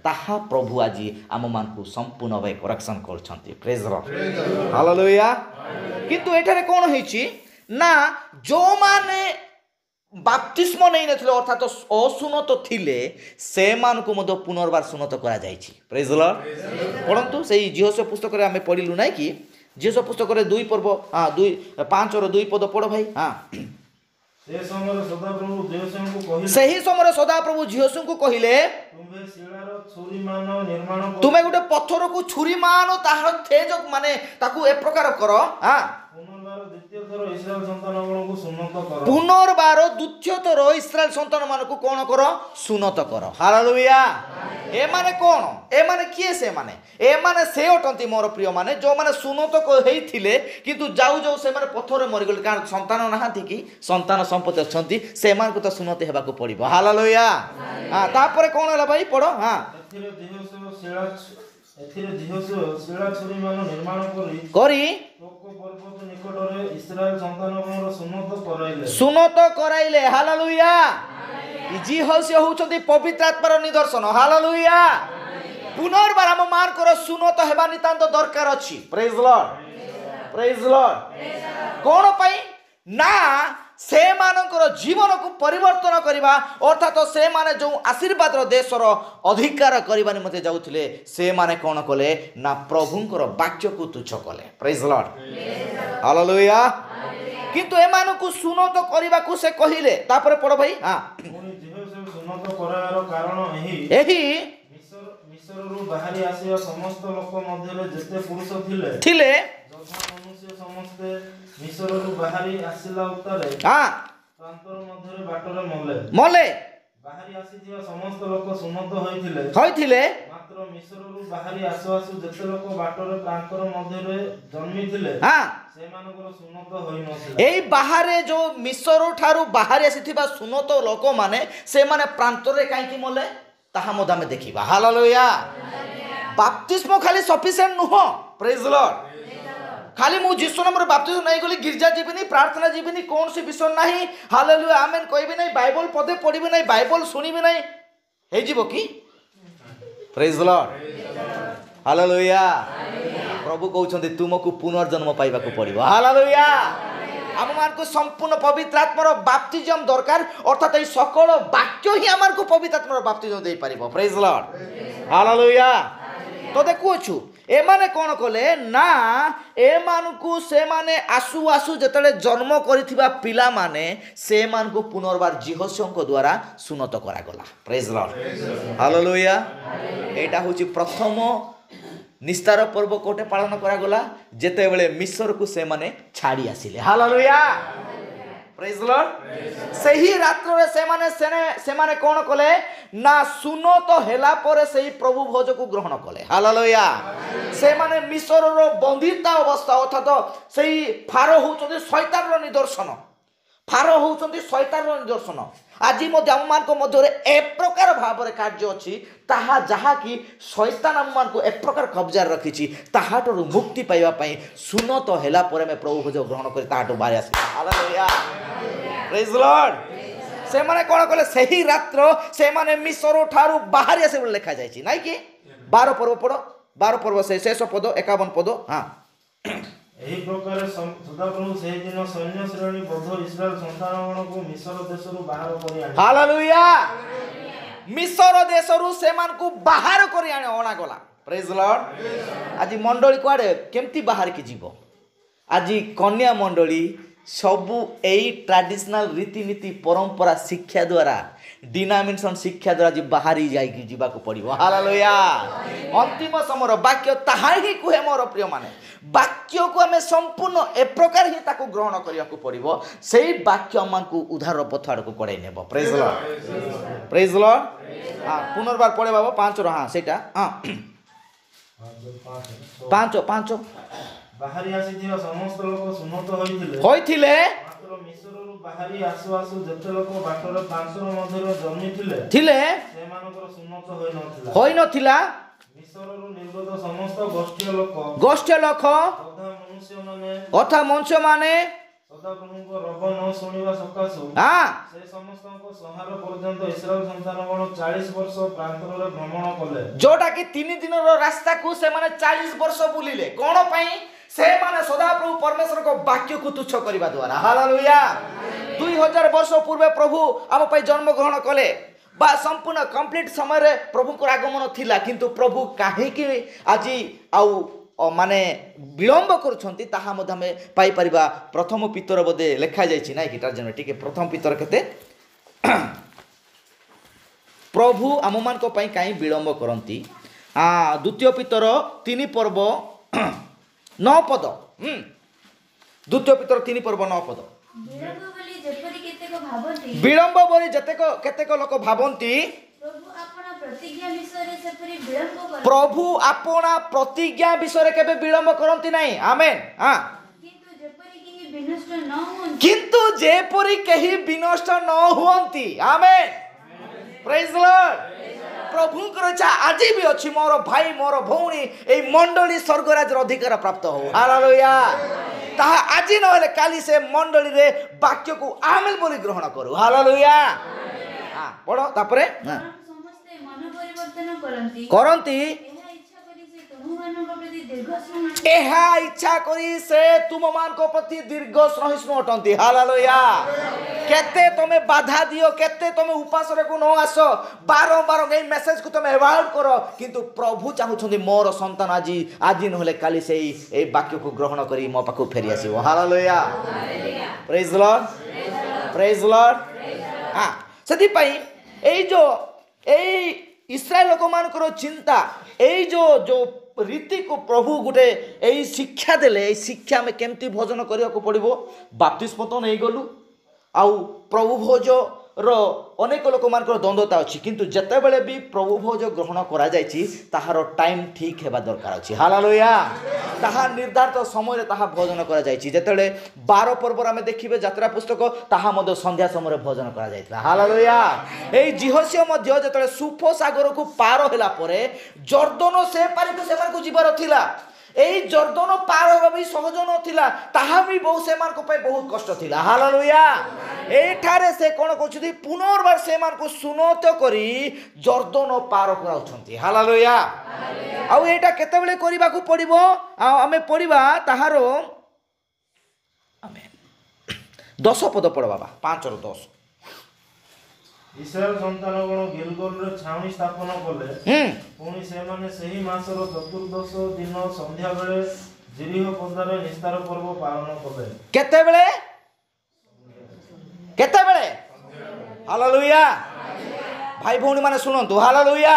ତାହା ପ୍ରଭୁ ଆଜି ଆମମାନଙ୍କୁ ସମ୍ପୂର୍ଣ୍ଣ ଭାବେ କରେକ୍ସନ୍ କରୁଛନ୍ତି। ପ୍ରେଜ୍ ଦ ଲର୍ଡ, ହାଲେଲୁୟା। କିନ୍ତୁ ଏଠାରେ କ'ଣ ହେଇଛି ନା ଯେଉଁମାନେ ବାପ୍ତିସ୍ମ ନେଇନଥିଲେ ଅର୍ଥାତ୍ ଅସୁନତ ଥିଲେ ସେମାନଙ୍କୁ ମଧ୍ୟ ପୁନର୍ବାର ସୁନତ କରାଯାଇଛି। ପ୍ରେଜ୍ ଦ ଲର୍ଡ। ପଢ଼ନ୍ତୁ ସେଇ ଜିହୋଶୁଆ ପୁସ୍ତକରେ ଆମେ ପଢ଼ିଲୁ ନାହିଁ କି, ଜିହୋଶୁଆ ପୁସ୍ତକରେ 2:5-2 ପଦ ପଢ଼ ଭାଇ। ସେହି ସମୟରେ ସଦାପ୍ରଭୁ ଜିହୋଶୁଆଙ୍କୁ କହିଲେ ତୁମେ ଗୋଟେ ପଥରକୁ ଛୁରୀ ମାନ ତାହାର ତେଜ ମାନେ ତାକୁ ଏ ପ୍ରକାର କର, ପୁନର୍ବାର ଦ୍ୱିତୀୟ ଥର ଇସ୍ରାଏଲ ସନ୍ତାନ ମାନଙ୍କୁ କ'ଣ କର? ସୁନତ କର। ହାଲେଲୁୟା। ଏମାନେ କ'ଣ? ଏମାନେ କିଏ? ଏମାନେ ସେ ଅଟନ୍ତି ମୋର ପ୍ରିୟମାନେ ଯେଉଁମାନେ ସୁନତ ହେଇଥିଲେ କିନ୍ତୁ ଯାଉ ଯାଉ ସେମାନେ ପଥରରେ ମରିଗଲେ, କାରଣ ସନ୍ତାନ ନାହାନ୍ତି କି ସନ୍ତାନ ସମ୍ପତ୍ତି ଅଛନ୍ତି, ସେମାନଙ୍କୁ ତ ସୁନତ ହେବାକୁ ପଡ଼ିବ। ହାଲେଲୁୟା। ତାପରେ କ'ଣ ହେଲା ଭାଇ ପଢ଼। ଏଥିରେ ଜିହୋଶୁଆ ଶିଳା ଛୁରୀମାନ ନିର୍ମାଣ କରି ସୁନତ କରାଇଲେ। ହାଲେଲୁୟା। ଜିହୋଶୁଆ ହେଉଛନ୍ତି ପବିତ୍ର ଆତ୍ମାର ନିଦର୍ଶନ। ହାଲେଲୁୟା। ପୁନର୍ବାର ଆମ ମାନଙ୍କର ସୁନତ ହେବା ନିତାନ୍ତ ଦରକାର ଅଛି। ପ୍ରେଜ୍ ଦ ଲର୍ଡ, ପ୍ରେଜ୍ ଦ ଲର୍ଡ। କ'ଣ ପାଇଁ ନା ସେମାନଙ୍କର ଜୀବନକୁ ପରିବର୍ତ୍ତନ କରିବା ଅର୍ଥାତ୍ ସେମାନେ ଯେଉଁ ଆଶୀର୍ବାଦର ଦେଶର ଅଧିକାର କରିବା ନିମନ୍ତେ ଯାଉଥିଲେ ସେମାନେ କ'ଣ କଲେ ନା ପ୍ରଭୁଙ୍କର ବାକ୍ୟକୁ ତୁଚ୍ଛ କଲେ। ପ୍ରେଜ୍ ଦ ଲର୍ଡ, ହାଲେଲୁୟା। କିନ୍ତୁ ଏମାନଙ୍କୁ ସୁନତ କରିବାକୁ ସେ କହିଲେ। ତାପରେ ପଢ଼ ଭାଇ। ସୁନତ କରାଇବାର କାରଣ ଏହି ମିଶରରୁ ବାହାରି ଆସିବା ସମସ୍ତ ଲୋକ ମଧ୍ୟରେ ଯେତେ ପୁରୁଷ ଥିଲେ ମନୁଷ୍ୟ ସମସ୍ତେ ମିଶରରୁ ବାହାରି ଆସିଲା ଉତ୍ତାରେ ପ୍ରାନ୍ତର ମଧ୍ୟରେ ବାଟରେ ମଲେ ବାହାରି ଆସିଥିବା ସମସ୍ତ ଲୋକ ସୁନତ ହୋଇଥିଲେ। ମାତ୍ର ମିଶରରୁ ବାହାରି ଆସୁ ଆସୁ ଯେତେ ଲୋକ ବାଟରେ ପ୍ରାନ୍ତର ମଧ୍ୟରେ ଜନ୍ମିଥିଲେ ସେମାନଙ୍କର ସୁନତ ହୋଇନଥିଲା। ଏଇ ବାହାରେ ଯେଉଁ ମିଶର ଠାରୁ ବାହାରି ଆସିଥିବା ସୁନତ ଲୋକମାନେ ସେମାନେ ପ୍ରାନ୍ତରେ କାହିଁକି ମଲେ ତାହା ମଧ୍ୟ ଆମେ ଦେଖିବା। ହାଲେଲୁୟା। ବାପ୍ତିସ୍ମ ଖାଲି ସଫିସିଏଣ୍ଟ ନୁହଁ। ପ୍ରେଜ୍ ଦ ଲର୍ଡ। ଖାଲି ମୁଁ ଯୀଶୁ ନାମରେ ବାପ୍ତିସ୍ମ ନେଇଗଲି, ଗିର୍ଜା ଯିବିନି, ପ୍ରାର୍ଥନା ଯିବିନି, କୌଣସି ବିଷୟ ନାହିଁ। ହାଲେଲୁୟା ଆମେନ୍ କହିବି ନାହିଁ, ବାଇବଲ ପଦେ ପଢ଼ିବି ନାହିଁ, ବାଇବଲ ଶୁଣିବି ନାହିଁ, ହେଇଯିବ କି? ପ୍ରେଜ୍ ଦ ଲର୍ଡ, ହାଲେଲୁୟା। ପ୍ରଭୁ କହୁଛନ୍ତି ତୁମକୁ ପୁନର୍ଜନ୍ମ ପାଇବାକୁ ପଡ଼ିବ। ହାଲେଲୁୟା। ଆମମାନଙ୍କୁ ସମ୍ପୂର୍ଣ୍ଣ ପବିତ୍ର ଆତ୍ମାର ବାପ୍ତିଜମ ଦରକାର, ଅର୍ଥାତ୍ ଏଇ ସକଳ ବାକ୍ୟ ହିଁ ଆମକୁ ପବିତ୍ର ଆତ୍ମାର ବାପ୍ତିଜମ ଦେଇପାରିବ। ପ୍ରେଜ୍ ଦ ଲର୍ଡ, ହାଲେଲୁୟା। ତ ଦେଖୁଅଛୁ ଏମାନେ କ'ଣ କଲେ ନା ଏମାନଙ୍କୁ ସେମାନେ ଆସୁ ଆସୁ ଯେତେବେଳେ ଜନ୍ମ କରିଥିବା ପିଲାମାନେ ସେମାନଙ୍କୁ ପୁନର୍ବାର ଜିହୋଶୁଆଙ୍କ ଦ୍ୱାରା ସୁନତ କରାଗଲା। ପ୍ରେଜ୍ ଦ ଲର୍ଡ, ହାଲେଲୁୟା। ଏଇଟା ହେଉଛି ପ୍ରଥମ ନିସ୍ତାର ପର୍ବ କୋଟେ ପାଳନ କରାଗଲା ଯେତେବେଳେ ମିଶରକୁ ସେମାନେ ଛାଡ଼ି ଆସିଲେ। ହାଲେଲୁୟା, ପ୍ରେଜ୍ ଦ ଲର୍ଡ। ସେହି ରାତ୍ରରେ ସେମାନେ କ'ଣ କଲେ ନା ସୁନତ ହେଲା ପରେ ସେହି ପ୍ରଭୁ ଭୋଜକୁ ଗ୍ରହଣ କଲେ। ହାଲେଲୁୟା। ସେମାନେ ମିଶରର ବନ୍ଦିତା ଅବସ୍ଥା ଅର୍ଥାତ୍ ସେହି ଫାରୋ ହେଉଛନ୍ତି ଶୈତାନର ନିଦର୍ଶନ। ଫାରୋ ହେଉଛନ୍ତି ଶୈତାନର ନିଦର୍ଶନ। ଆଜି ମଧ୍ୟ ଆମମାନଙ୍କ ମଧ୍ୟରେ ଏ ପ୍ରକାର ଭାବରେ କାର୍ଯ୍ୟ ଅଛି ତାହା ଯାହାକି ଶୈତାନ ଆମମାନଙ୍କୁ ଏ ପ୍ରକାର କବ୍ଜାରେ ରଖିଛି। ତାହାଠାରୁ ମୁକ୍ତି ପାଇବା ପାଇଁ ସୁନତ ହେଲା ପରେ ଆମେ ପ୍ରଭୁ ଭୋଜ ଗ୍ରହଣ କରି ତାହାଠୁ ବାହାରି ଆସିବା। ହାଲେଲୁୟା, ପ୍ରେଜ୍ ଦ ଲର୍ଡ। ସେମାନେ କ'ଣ କଲେ ସେହି ରାତ୍ର ସେମାନେ ମିଶର ଠାରୁ ବାହାରି ଆସିବେ ବୋଲି ଲେଖାଯାଇଛି ନାଇଁ କି? 12 ପର୍ବ ପଢ଼, 12 ପର୍ବ ସେ ଶେଷ ପଦ 51 ପଦ। ଏହି ପ୍ରକାର ସଦାପ୍ରଭୁ ସେହି ଦିନ ସୈନ୍ୟ ଶ୍ରେଣୀ ବଦ୍ଧ ଇସ୍ରାଏଲ ସନ୍ତାନମାନଙ୍କୁ ମିଶର ଦେଶରୁ ବାହାର କରି ଆଣିଲେ। ହାଲେଲୁୟା। ମିଶର ଦେଶରୁ ସେମାନଙ୍କୁ ବାହାର କରି ଅଣାଗଲା। ପ୍ରେଜ୍ ଦ ଲର୍ଡ। ଆଜି ମଣ୍ଡଳୀ କୁଆଡ଼େ କେମିତି ବାହାରିକି ଯିବ? ଆଜି କନ୍ୟା ମଣ୍ଡଳୀ ସବୁ ଏଇ ଟ୍ରାଡିସନାଲ ରୀତିନୀତି ପରମ୍ପରା ଶିକ୍ଷା ଦ୍ୱାରା ଡିନାମିନେସନ ଶିକ୍ଷା ଦ୍ୱାରା ଆଜି ବାହାରି ଯାଇକି ଯିବାକୁ ପଡ଼ିବ। ହାଲେଲୁୟା। ଅନ୍ତିମ ସମୟର ବାକ୍ୟ ତାହା ହିଁ କୁହେ ମୋର ପ୍ରିୟମାନେ, ବାକ୍ୟକୁ ଆମେ ସମ୍ପୂର୍ଣ୍ଣ ଏ ପ୍ରକାର ହିଁ ତାକୁ ଗ୍ରହଣ କରିବାକୁ ପଡ଼ିବ। ସେଇ ବାକ୍ୟ ଆମକୁ ଉଦ୍ଧାର ପଥ ଆଡ଼କୁ କଢ଼ାଇ ନେବ। ପ୍ରେଜ୍ ଦ ଲର୍ଡ, ପ୍ରେଜ୍ ଦ ଲର୍ଡ। ପୁନର୍ବାର ପଢ଼େ ବାବା 5ର ସେଇଟା 5 ବାହାରି ଆସିଥିବା ସମସ୍ତ ଲୋକ ସୁନତ ହୋଇଥିଲେ ମାତ୍ର ମିଶରରୁ ବାହାରି ଆସୁ ଆସୁ ଯେତେ ଲୋକ ବାଟରେ ପ୍ରାନ୍ତର ମଧ୍ୟରେ ଜନ୍ମିଥିଲେ ସେମାନଙ୍କର ସୁନତ ହୋଇନଥିଲା। ମିଶରରୁ ନିର୍ଗତ ସମସ୍ତ ଗୋଷ୍ଠୀୟ ଲୋକ ତଥା ମନୁଷ୍ୟମାନେ ସଦାପ୍ରଭୁଙ୍କ ରବ ନ ଶୁଣିବା ସକାଶୁ ହଁ ସେ ସମସ୍ତଙ୍କ ସଂହାର ପର୍ଯ୍ୟନ୍ତ ଇସ୍ରାଏଲ ସନ୍ତାନଗଣ 40 ବର୍ଷ ପ୍ରାନ୍ତରରେ ଭ୍ରମଣ କଲେ। ଯୋଉଟା କି 3 ଦିନର ରାସ୍ତାକୁ ସେମାନେ 40 ବର୍ଷ ବୁଲିଲେ କଣ ପାଇଁ ସେମାନେ ସଦାପ୍ରଭୁ ପରମେଶ୍ୱରଙ୍କ ବାକ୍ୟକୁ ତୁଚ୍ଛ କରିବା ଦ୍ୱାରା ହାଲେଲୁୟା 2000 ବର୍ଷ ପୂର୍ବେ ପ୍ରଭୁ ଆମ ପାଇଁ ଜନ୍ମ ଗ୍ରହଣ କଲେ ବା ସମ୍ପୂର୍ଣ୍ଣ କମ୍ପ୍ଲିଟ ସମୟରେ ପ୍ରଭୁଙ୍କର ଆଗମନ ଥିଲା କିନ୍ତୁ ପ୍ରଭୁ କାହିଁକି ଆଜି ଆଉ ମାନେ ବିଳମ୍ବ କରୁଛନ୍ତି ତାହା ମଧ୍ୟ ଆମେ ପାଇପାରିବା ପ୍ରଥମ ପିତର ବୋଧେ ଲେଖାଯାଇଛି ନାଇଁ କି ତାର ଜন্য ଟିକେ ପ୍ରଥମ ପିତର କେତେ ପ୍ରଭୁ ଆମମାନଙ୍କ ପାଇଁ କାହିଁ ବିଳମ୍ବ କରନ୍ତି ଦ୍ୱିତୀୟ ପିତର 3 ପର୍ବ 9 ପଦ ଦ୍ୱିତୀୟ ପିତର 3 ପର୍ବ 9 ପଦ ବିଳମ୍ବ ବୋଲି କେତେକ ଲୋକ ଭାବନ୍ତି ପ୍ରଭୁ ଆପଣା ପ୍ରତିଜ୍ଞା ବିଷୟରେ କେବେ ବିଳମ୍ବ କରନ୍ତି ନାହିଁ ଆମେନ୍ କିନ୍ତୁ ଯେପରି କେହି ବିନଷ୍ଟ ନ ହୁଅନ୍ତି ଆମେନ୍ ପ୍ରେଜ୍ ଦ ଲର୍ଡ ପ୍ରଭୁଙ୍କର ଇଚ୍ଛା ଆଜି ବି ଅଛି ମୋର ଭାଇ ମୋର ଭଉଣୀ ଏଇ ମଣ୍ଡଳୀ ସ୍ୱର୍ଗରାଜର ଅଧିକାର ପ୍ରାପ୍ତ ହଉ ହାଲେଲୁୟା ତାହା ଆଜି ନହେଲେ କାଲି ସେ ମଣ୍ଡଳୀରେ ବାକ୍ୟକୁ ଆମେନ୍ ବୋଲି ଗ୍ରହଣ କରୁ ହାଲେଲୁୟା ପଢ଼ ତାପରେ କରନ୍ତି ଏହା ଇଚ୍ଛା କରି ସେ ତୁମମାନଙ୍କ ପ୍ରତି ଦୀର୍ଘ ସହିଷ୍ଣୁ ଅଟନ୍ତି ହାଲେଲୁୟା କେତେ ତମେ ବାଧା ଦିଅ କେତେ ତମେ ଉପାସକୁ ନ ଆସ ବାରମ୍ବାର ଏଇ ମେସେଜକୁ ତମେ ଆଭଏଡ୍ କର କିନ୍ତୁ ପ୍ରଭୁ ଚାହୁଁଛନ୍ତି ମୋର ସନ୍ତାନ ଆଜି ନହେଲେ କାଲି ସେଇ ଏଇ ବାକ୍ୟକୁ ଗ୍ରହଣ କରି ମୋ ପାଖକୁ ଫେରି ଆସିବ ହାଲେଲୁୟା ପ୍ରେଜ୍ ଦ ଲର୍ଡ ପ୍ରେଜ୍ ଦ ଲର୍ଡ ସେଥିପାଇଁ ଏଇ ଇସ୍ରାଏଲ ଲୋକମାନଙ୍କର ଚିନ୍ତା ଏଇ ଯୋଉ ରୀତିକୁ ପ୍ରଭୁ ଗୋଟେ ଏଇ ଶିକ୍ଷା ଦେଲେ ଏଇ ଶିକ୍ଷା ଆମେ କେମିତି ଭୋଜନ କରିବାକୁ ପଡ଼ିବ ବାପ୍ତିସ୍ମ ତ ନେଇଗଲୁ ଆଉ ପ୍ରଭୁ ଭୋଜର ଅନେକ ଲୋକମାନଙ୍କର ଦ୍ୱନ୍ଦ୍ୱତା ଅଛି କିନ୍ତୁ ଯେତେବେଳେ ବି ପ୍ରଭୁ ଭୋଜ ଗ୍ରହଣ କରାଯାଇଛି ତାହାର ଟାଇମ୍ ଠିକ୍ ହେବା ଦରକାର ଅଛି ହାଲେଲୁୟା ତାହା ନିର୍ଦ୍ଧାରିତ ସମୟରେ ତାହା ଭୋଜନ କରାଯାଇଛି ଯେତେବେଳେ 12 ପର୍ବର ଆମେ ଦେଖିବେ ଯାତ୍ରା ପୁସ୍ତକ ତାହା ମଧ୍ୟ ସନ୍ଧ୍ୟା ସମୟରେ ଭୋଜନ କରାଯାଇଥିଲା ହାଲେଲୁୟା ଏଇ ଜିହୋସିଆ ମଧ୍ୟ ଯେତେବେଳେ ସୁଫ ସାଗରକୁ ପାର ହେଲା ପରେ ଜର୍ଦ୍ଦନ ସେ ପାରିକୁ ସେମାନଙ୍କୁ ଯିବାର ଥିଲା ଏଇ ଜର୍ଦ୍ଦନ ପାର ହେବା ବି ସହଜ ନଥିଲା ତାହା ବି ସେମାନଙ୍କ ପାଇଁ ବହୁତ କଷ୍ଟ ଥିଲା ହାଲେଲୁୟା ଏଠାରେ ସେ କ'ଣ କରୁଛନ୍ତି ପୁନର୍ବାର ସେମାନଙ୍କୁ ସୁନତ କରି ଜର୍ଦ୍ଦନ ପାର କରାଉଛନ୍ତି ହାଲେଲୁୟା ଆଉ ଏଇଟା କେତେବେଳେ କରିବାକୁ ପଡ଼ିବ ଆଉ ଆମେ ପଢ଼ିବା ତାହାର 10 ପଦ ପଢ଼ ବାବା 5 ରୁ 10 ଇସ୍ରାଏଲ ସନ୍ତାନଗଣ ଗିଲଗଲରେ ଛାଉଣି ସ୍ଥାପନ କଲେ ପୁଣି ସେମାନେ ସେହି ମାସର ଚତୁର୍ଦ୍ଦଶ ଦିନ ସନ୍ଧ୍ୟା ବେଳେ ଜିରିହ ପଦାରେ ନିସ୍ତାର ପର୍ବ ପାଳନ କଲେ କେତେବେଳେ ହାଲେଲୁୟା ଭାଇ ଭଉଣୀ ମାନେ ଶୁଣନ୍ତୁ ହାଲେଲୁୟା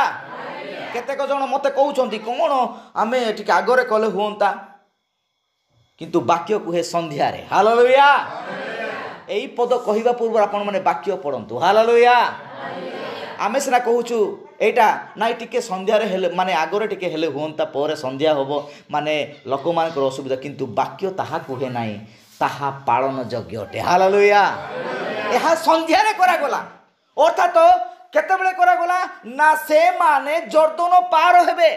କେତେକ ଜଣ ମତେ କହୁଛନ୍ତି କ'ଣ ଆମେ ଟିକେ ଆଗରେ କଲେ ହୁଅନ୍ତା କିନ୍ତୁ ବାକ୍ୟ କୁହେ ସନ୍ଧ୍ୟାରେ ହାଲେଲୁୟା ଏଇ ପଦ କହିବା ପୂର୍ବରୁ ଆପଣ ମାନେ ବାକ୍ୟ ପଢ଼ନ୍ତୁ ହାଲେଲୁୟା ଆମେ ସିନା କହୁଛୁ ଏଇଟା ନାଇଁ ଟିକେ ସନ୍ଧ୍ୟାରେ ହେଲେ ମାନେ ଆଗରେ ଟିକେ ହେଲେ ହୁଅନ୍ତା ପରେ ସନ୍ଧ୍ୟା ହେବ ମାନେ ଲୋକମାନଙ୍କର ଅସୁବିଧା କିନ୍ତୁ ବାକ୍ୟ ତାହା କୁହେ ନାହିଁ ତାହା ପାଳନ ଯୋଗ୍ୟ ଅଟେ ହାଲେଲୁୟା ଏହା ସନ୍ଧ୍ୟାରେ କରାଗଲା ଅର୍ଥାତ କେତେବେଳେ କରାଗଲା ନା ସେମାନେ ଜର୍ଦ୍ଦନ ପାର ହେବେ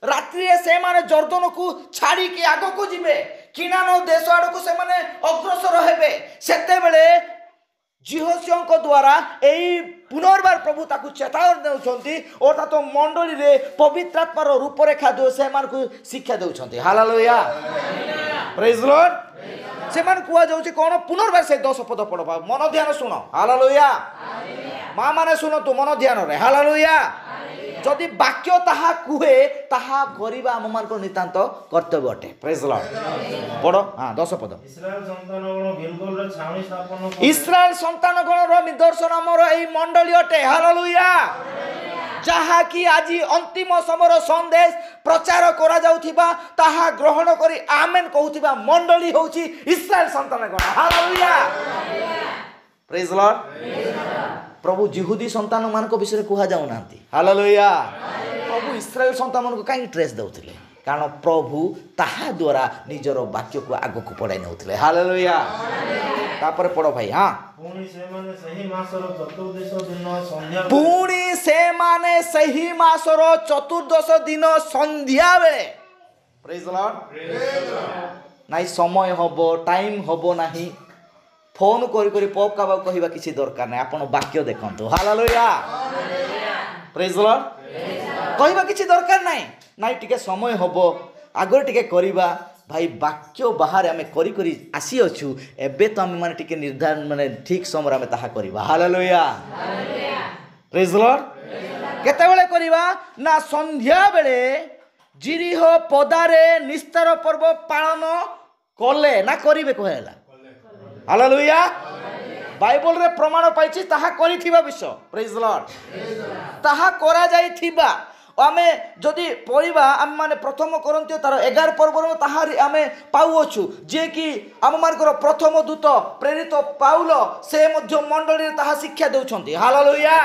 ରାତ୍ରିରେ ସେମାନେ ଜର୍ଦ୍ଦନକୁ ଛାଡ଼ିକି ଆଗକୁ ଯିବେ କିନାନ ଦେଶ ଆଡ଼କୁ ସେମାନେ ଅଗ୍ରସର ହେବେ ସେତେବେଳେ ଜିହୋସିଆଙ୍କ ଦ୍ୱାରା ଏଇ ପୁନର୍ବାର ପ୍ରଭୁ ତାକୁ ଚେତାବନୀ ଦେଉଛନ୍ତି ଅର୍ଥାତ ମଣ୍ଡଳୀରେ ପବିତ୍ରାତ୍ମାର ରୂପରେଖା ସେମାନଙ୍କୁ ଶିକ୍ଷା ଦେଉଛନ୍ତି ହାଲେଲୁୟା ପ୍ରେଜ୍ ଦ ଲର୍ଡ ସେମାନେ କୁହାଯାଉଛି କ'ଣ ପୁନର୍ବାର ସେ 10 ପଦ ପଢ଼ ମନ ଧ୍ୟାନ ଶୁଣ ହାଲେଲୁୟା ମା ମାନେ ଶୁଣନ୍ତୁ ମନ ଧ୍ୟାନରେ ହାଲେଲୁୟା ଯଦି ବାକ୍ୟ ତାହା କୁହେ ତାହା କରିବା ଆମମାନଙ୍କର ନିତାନ୍ତ କର୍ତ୍ତବ୍ୟ ଅଟେ ପ୍ରେଜ୍ ଦ ଲର୍ଡ ପଢ଼ 10 ପଦ ଇସ୍ରାଏଲ ସନ୍ତାନଗଣର ନିଦର୍ଶନ ଆମର ଏହି ମଣ୍ଡଳୀ ଅଟେ ହାଲେଲୁୟା ଯାହାକି ଆଜି ଅନ୍ତିମ ସମୟର ସନ୍ଦେଶ ପ୍ରଚାର କରାଯାଉଥିବା ତାହା ଗ୍ରହଣ କରି ଆମେନ୍ କହୁଥିବା ମଣ୍ଡଳୀ ହେଉଛି ଇସ୍ରାଏଲ ସନ୍ତାନଗଣ ହାଲେଲୁୟା ପ୍ରେଜ୍ ଦ ଲର୍ଡ ପ୍ରଭୁ ଜିହୁଦୀ ସନ୍ତାନମାନଙ୍କ ବିଷୟରେ କୁହାଯାଉନାହାନ୍ତି ହାଲେଲୁୟା ପ୍ରଭୁ ଇସ୍ରାଏଲ ସନ୍ତାନମାନଙ୍କୁ କାହିଁକି ଟ୍ରେସ୍ ଦେଉଥିଲେ କାରଣ ପ୍ରଭୁ ତାହା ଦ୍ୱାରା ନିଜର ବାକ୍ୟକୁ ଆଗକୁ ପଢ଼ାଇ ନେଉଥିଲେ ହାଲେଲୁୟା ତାପରେ ପଢ଼ ଭାଇ ପୁଣି ସେମାନେ ସେହି ମାସର ଚତୁର୍ଦ୍ଦଶ ଦିନ ସନ୍ଧ୍ୟା ବେଳେ ପ୍ରେଜ୍ ଦ ଲର୍ଡ ନାଇଁ ସମୟ ହବ ଟାଇମ୍ ହବ ନାହିଁ फोन करी पप का कहवा किसी दरकार नहीं आपण वाक्य देखंतु हालेलुया प्रेज द लॉर्ड कहवा किसी दरकार नहीं नाइ टिके समय हबो आगर टिके करिबा भाई वाक्य बाहर आमे करी करी आसी अछु एबे तो आमे माने टिके निर्धारण माने ठीक समय आमे ताहा करिबा हालेलुया प्रेज द लॉर्ड केते बेले करिबा ना संध्या बेले जिरिह पदारे निस्तार पर्व पालन कले ना करिवे कहला हालेलुया बाइबल रे प्रमाण पाइछि ताहा करिथिबा विषय प्रेज द लॉर्ड ताहा करा जाइथिबा आमे जदि पढ़िबा आम माने प्रथम करंती तार 11 पर्वर ताहारी आमे पाउछु जे कि आम मानकर प्रथम दूत प्रेरित पाउल से मध्य मंडली रे ताहा शिक्षा देउछंती हालेलुया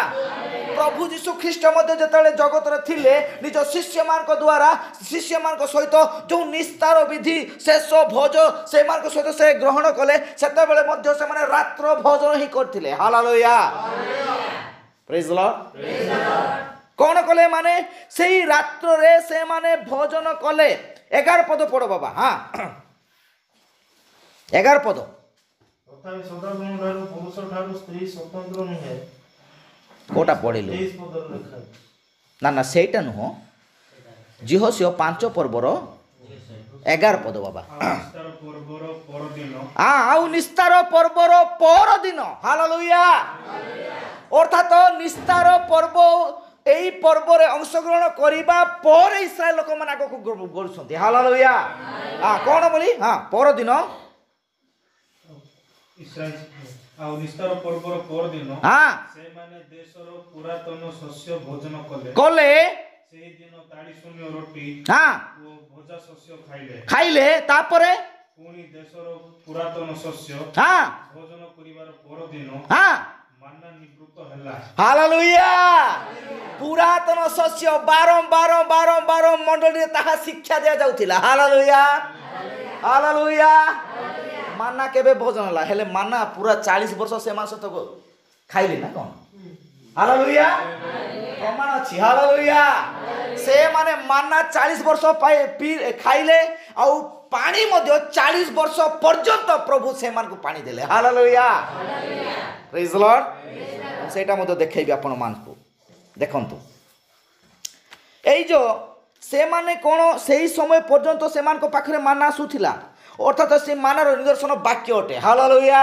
प्रभु यीशु ख्रीष्ट मध्य जतले जगत रे थिले निज शिष्य मानक द्वारा शिष्य मानक सहित जो निस्तार विधि शेष भोज से मानक सहित से ग्रहण कले सेते बेले मध्य से माने रात्र भोजन ही करथिले हालेलुया प्रेज द लॉर्ड कौन कले माने सेई रात्र रे से माने भोजन कले 11 पद पढ़ो बाबा हाँ 11 पद तथापि सदागुण ठारू पुरुष ठारू स्त्री स्वतंत्र नुहे कोटा पढ़िलु 23 पदर लेखा ना ना सेटा नुह जिहोसियो 5 पर्वर 11 पद बाबा निस्तार पर्वर परदिन आउ निस्तार पर्वर परदिन हालेलुया अर्थात निस्तार पर्व एई पर्व रे अंशग्रहण करिबा पर इस्राएल लोक मान आगो गरुछंती हालेलुया कोन बोली हां परदिन इस्राएल आ निस्तार पर्वर परदिन हां से माने देशर पुरातन शस्य भोजन कले कले सेही दिन ताड़ी शून्य रोटी हां ओ भोजा शस्य खाइले तापरे पुणी देशर पुरातन शस्य हां भोजन करिवार परदिन हां मान्ना निवृत्त हला हालेलुया पुरातन शस्य बारंबार मंडली रे ताहा शिक्षा दिया जाउथिला हालेलुया हालेलुया माना केबे भोजन हला हेले माना पूरा 40 वर्ष से मास तो खाइले ना कोन हालेलुया प्रमाण अछि हालेलुया से माने माना 40 वर्ष पाए खाइले आ पानी मध्य 40 वर्ष पर्यंत प्रभु से मान को पानी देले हालेलुया प्रेज द लॉर्ड सेटा मध्य देखैबी आपण मान को देखंतु एई जो से माने कोन सेही समय पर्यंत से मान को पाखरे माना आसुथिला अर्थात से मानार निदर्शन वाक्य अटे हालेलुया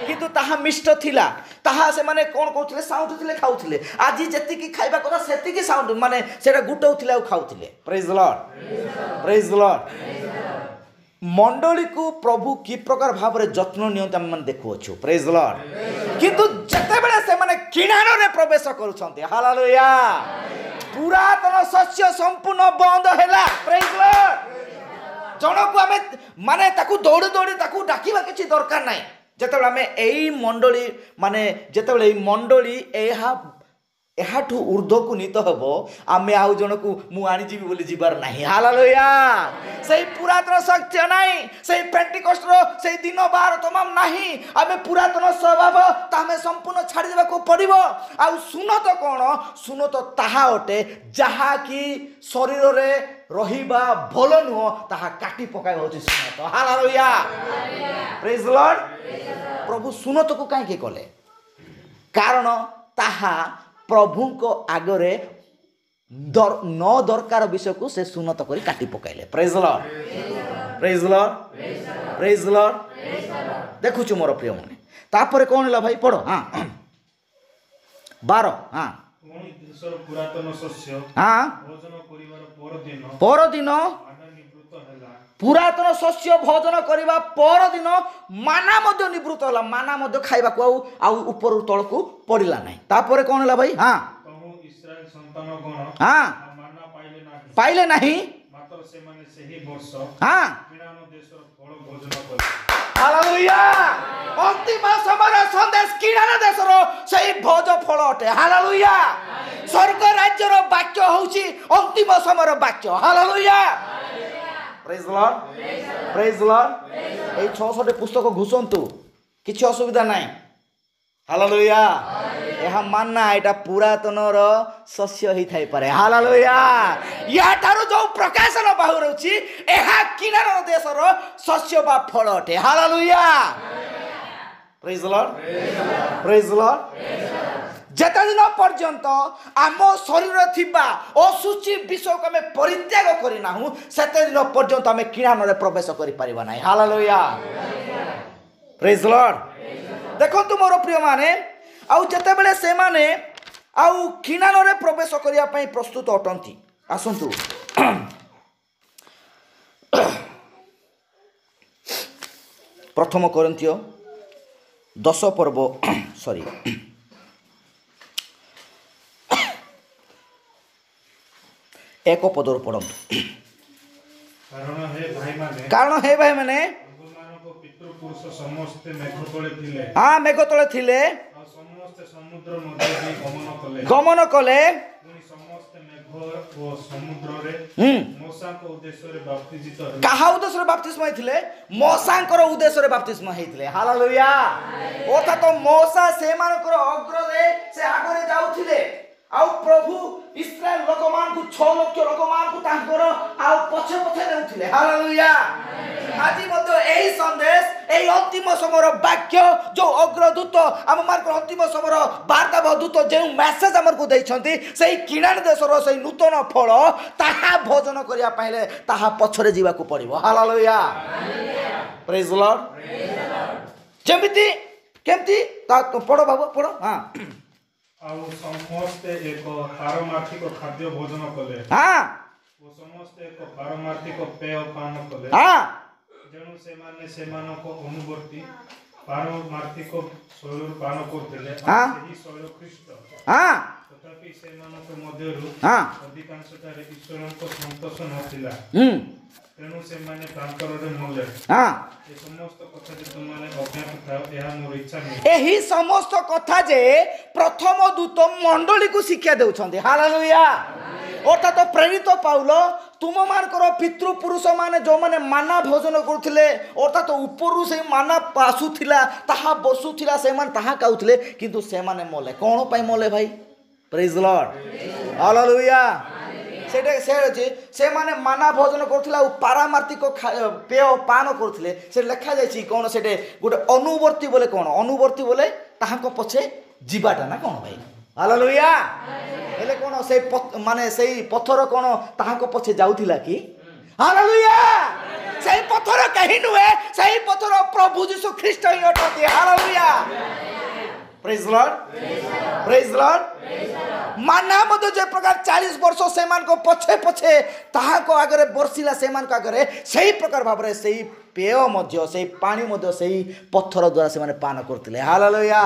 किंतु ताहा मिष्ट थिला ताहा से माने कोन कहउथिले साउंडुथिले खाउथिले आजि जेतिकी खाइबा कथा सेतिकी साउंड माने सेटा गुटौथिले आ खाउथिले praise the Lord praise the Lord मंडली को प्रभु की प्रकार भाव रे जत्न नियंत हम मन देखुछु प्रेज द लॉर्ड किंतु जते बेले से माने किणान रे प्रवेश करूछंती हालेलुया पुरातन शस्य संपूर्ण बंद हैला प्रेज द लॉर्ड जनकु आमे माने ताकू दौड़ी दौड़ी ताकू डाकिबा किछि दरकार नाही जेतेबेले आमे एई मंडली माने जेतेबेले एई मंडली एहाठू ऊर्ध्व को नीत हबो आमे आउ जनकु मु आनी जीवी बोली जीवार नाही हालेलुया सेई पुरातन सत्य नाही सेई पेंटिकस्ट रो सेई दिन बार तमाम नाही आमे पुरातन स्वभाव तामे संपूर्ण छाडी देबा को पड़िबो आउ सुनो तो कोन सुनो तो ताहा अटे जहा कि शरीर रे रहिबा भलो नुह ताहा काटी पकाय होछि सुनो तो हालेलुया प्रेज द लॉर्ड प्रभु सुनो तो को काहे के कले कारण ताहा प्रभु को आगरे न दरकार विषय को से सुनत करी काटी पकाइले praise the Lord praise the Lord praise the Lord देखुछु मोर प्रिय माने तापरे कोन हला भाई पढ़ो हां 12 हां पुणी देशर पुरातन शस्य हां भोजन करिवार परदिन माना निवृत्त हला पुरातन शस्य भोजन करिबा परदिन माना मध्य निवृत्त हला माना मध्य खाइबा को आउ ऊपर तळ को पड़िला नाही तापरे कोन हला भाई हां कहू इस्राएल संतान गण हां माना पाइले नाही मात्र से माने सही वर्ष हां किणान देशर फल भोजन कले हालेलुया अंतिम समय संदेश किणान देशर सही भोज फल अटे हालेलुया स्वर्ग राज्यर वाक्य होउची अंतिम समय वाक्य hallelujah praise the Lord praise the Lord ए 600 पुस्तक घुसंतु किछि असुविधा नाही हालेलुया यह मानना एटा पुरातन रो शस्य ही थाई पारे हालेलुया या थारो जो प्रकाशन बाहु रहउची एहा किनार देश रो शस्य बा फल अटे hallelujah praise the Lord, praise the Lord. जेते दिन पर्यंत आम शरीर थिबा असुचि विषय को आम परित्याग करना सेते दिन पर्यंत आम किणान प्रवेश कर पारिबा नाही। Hallelujah, praise the Lord. देखंतु मोर प्रिय माने आउ जेते बेले से माने आउ किणान प्रवेश करिया पई प्रस्तुत अटंती। आसंतु प्रथम कोरिन्थियो 10 पर्व सॉरी 1 पदर पढ़ंतु। कारण हे भाई माने पितृपुरुष समस्त मेघ तले थिले। हाँ, मेघ तले थिले, समस्त समुद्र मध्य गमन कले, गमन कले। समस्त मेघ ओ समुद्र रे मूसा को उद्देश्य रे बाप्तिजित हेले। काहा उद्देश्य रे बाप्तिस्म हेथिले? मूसांकर उद्देश्य रे बाप्तिस्म हेथिले। हालेलुया। ओता तो मूसा से मानकर अग्र रे से आगरे जाउथिले आउ प्रभु इस्राएल लोक मान को 6 लाख लोक मान को तांकर आउ पछे पछे नेउथिले। हालेलुया। आज मध्य एही संदेश एही अंतिम समर वाक्य जो अग्रदूत हम मानकर अंतिम समर वार्ता दूत जे मेसेज हमर को दैछंती सेही किणान देशर सेही नूतन फल ताहा भोजन करिया पाइले ताहा पछरे जीवा को पड़िबो। Hallelujah, praise the Lord, praise the Lord. जेमिति केमति ता पढ़ो बाबू पढ़ो। हां, आउ समस्त एक पारमार्थिक खाद्य भोजन कले। हां, वो समस्त एक पारमार्थिक पेय पान कले। हां, जेनु से माने सेमानको अनुवर्ती पारमार्थिक शैल पान करथिले। हां, सेही शैल ख्रीष्ट। हां, तथापि सेमानको मध्यरु हां, अधिकांशतारे ईश्वरनको संतोष नथिला। तेणु से माने प्रांतरे मले। हां, ए समस्त कथा जे तुमाने अज्ञात था एहा मोर इच्छा नै। एही समस्त कथा जे प्रथम दूत मंडली को शिक्षा देउछंती। हालेलुया। अर्थात प्रेरित पाउल तुम मानकर पितृपुरुष माने जो माने माना भोजन करुथिले अर्थात उपरु से माना आसुथिला ताहा बसुथिला से मान ताहा खाउथिले किंतु से माने मले। कोन पई मले भाई? Praise the Lord, hallelujah. सेटे से माने माना भोजन करुथिला पारमार्थिक पेय पान करुथिले से लिखा जायछि कोन सेटे गोटे अनुवर्ती बोले कोन अनुवर्ती बोले ताहाको पछे जीवाटा ना कोन भाई? हालेलुया। हेले कोन से माने सेही पत्थर कोन ताहाको पछे जाउथिला कि? हालेलुया। सेही पत्थर कहीं नुए सेही पत्थर प्रभु यीशु ख्रीष्ट ही अटति। Hallelujah, praise the Lord, praise the Lord. माना मध्य जे प्रकार 40 वर्ष से मान को पछे पछे ताहा को आगरे बरसिला से मान को आगरे सही प्रकार भाबरे सही पेय मध्य सही पानी मध्य सही पत्थर द्वारा से माने पान करथिले। हालेलुया।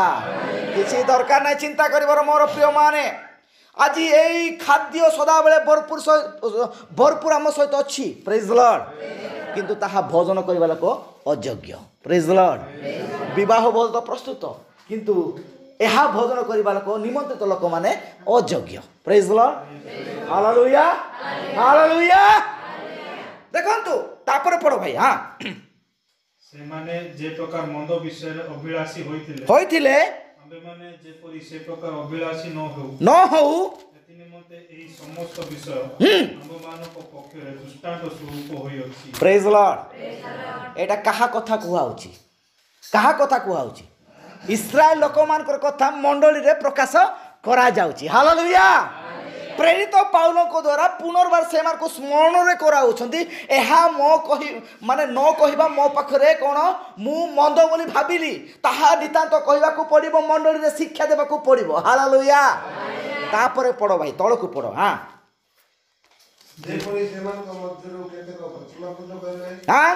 किछि दरकार नै चिंता करिवर मोर प्रिय माने। आज एई खाद्य सदा बेले भरपूर आम सहित अच्छी। Praise the Lord. किंतु ताहा भोजन करिबा लोक अयोग्य। Praise the Lord. विवाह भोज तो प्रस्तुत किंतु एहा भोजन करिबा लोक निमंत्रित लोक माने अयोग्य। Praise the Lord, hallelujah, hallelujah. देखंतु तापर पढ़ो भाई। हां, से माने जे प्रकार मंद विषय रे अभिलाषी होइथिले आबे माने जे परि से प्रकार अभिलाषी न हो एति निमंते एही समस्त विषय हम मानको पक्षरे दृष्टांत स्वरूप होई अछि। Praise the Lord. एटा कहा कथा कुहा होछि? कहा कथा कुहा होछि? इस्राएल लोक मानकर कथा मंडली रे प्रकाश करा जाउछि। हालेलुया। प्रेरित पाउल को द्वारा पुनर्बार से मार को स्मरण रे करा होछंती। एहा मो कहि माने न कहिबा मो पाखरे कोन मु मंद बोली भाबिली ताहा नितांत कहिबा को पड़िबो मंडली रे शिक्षा देबा को पड़िबो। हालेलुया। तापरे पड़ो भाई तळ को पड़ो। हां, जे परि सेमान को मध्यरु केतेक प्रतिमा पूजा करले। हां,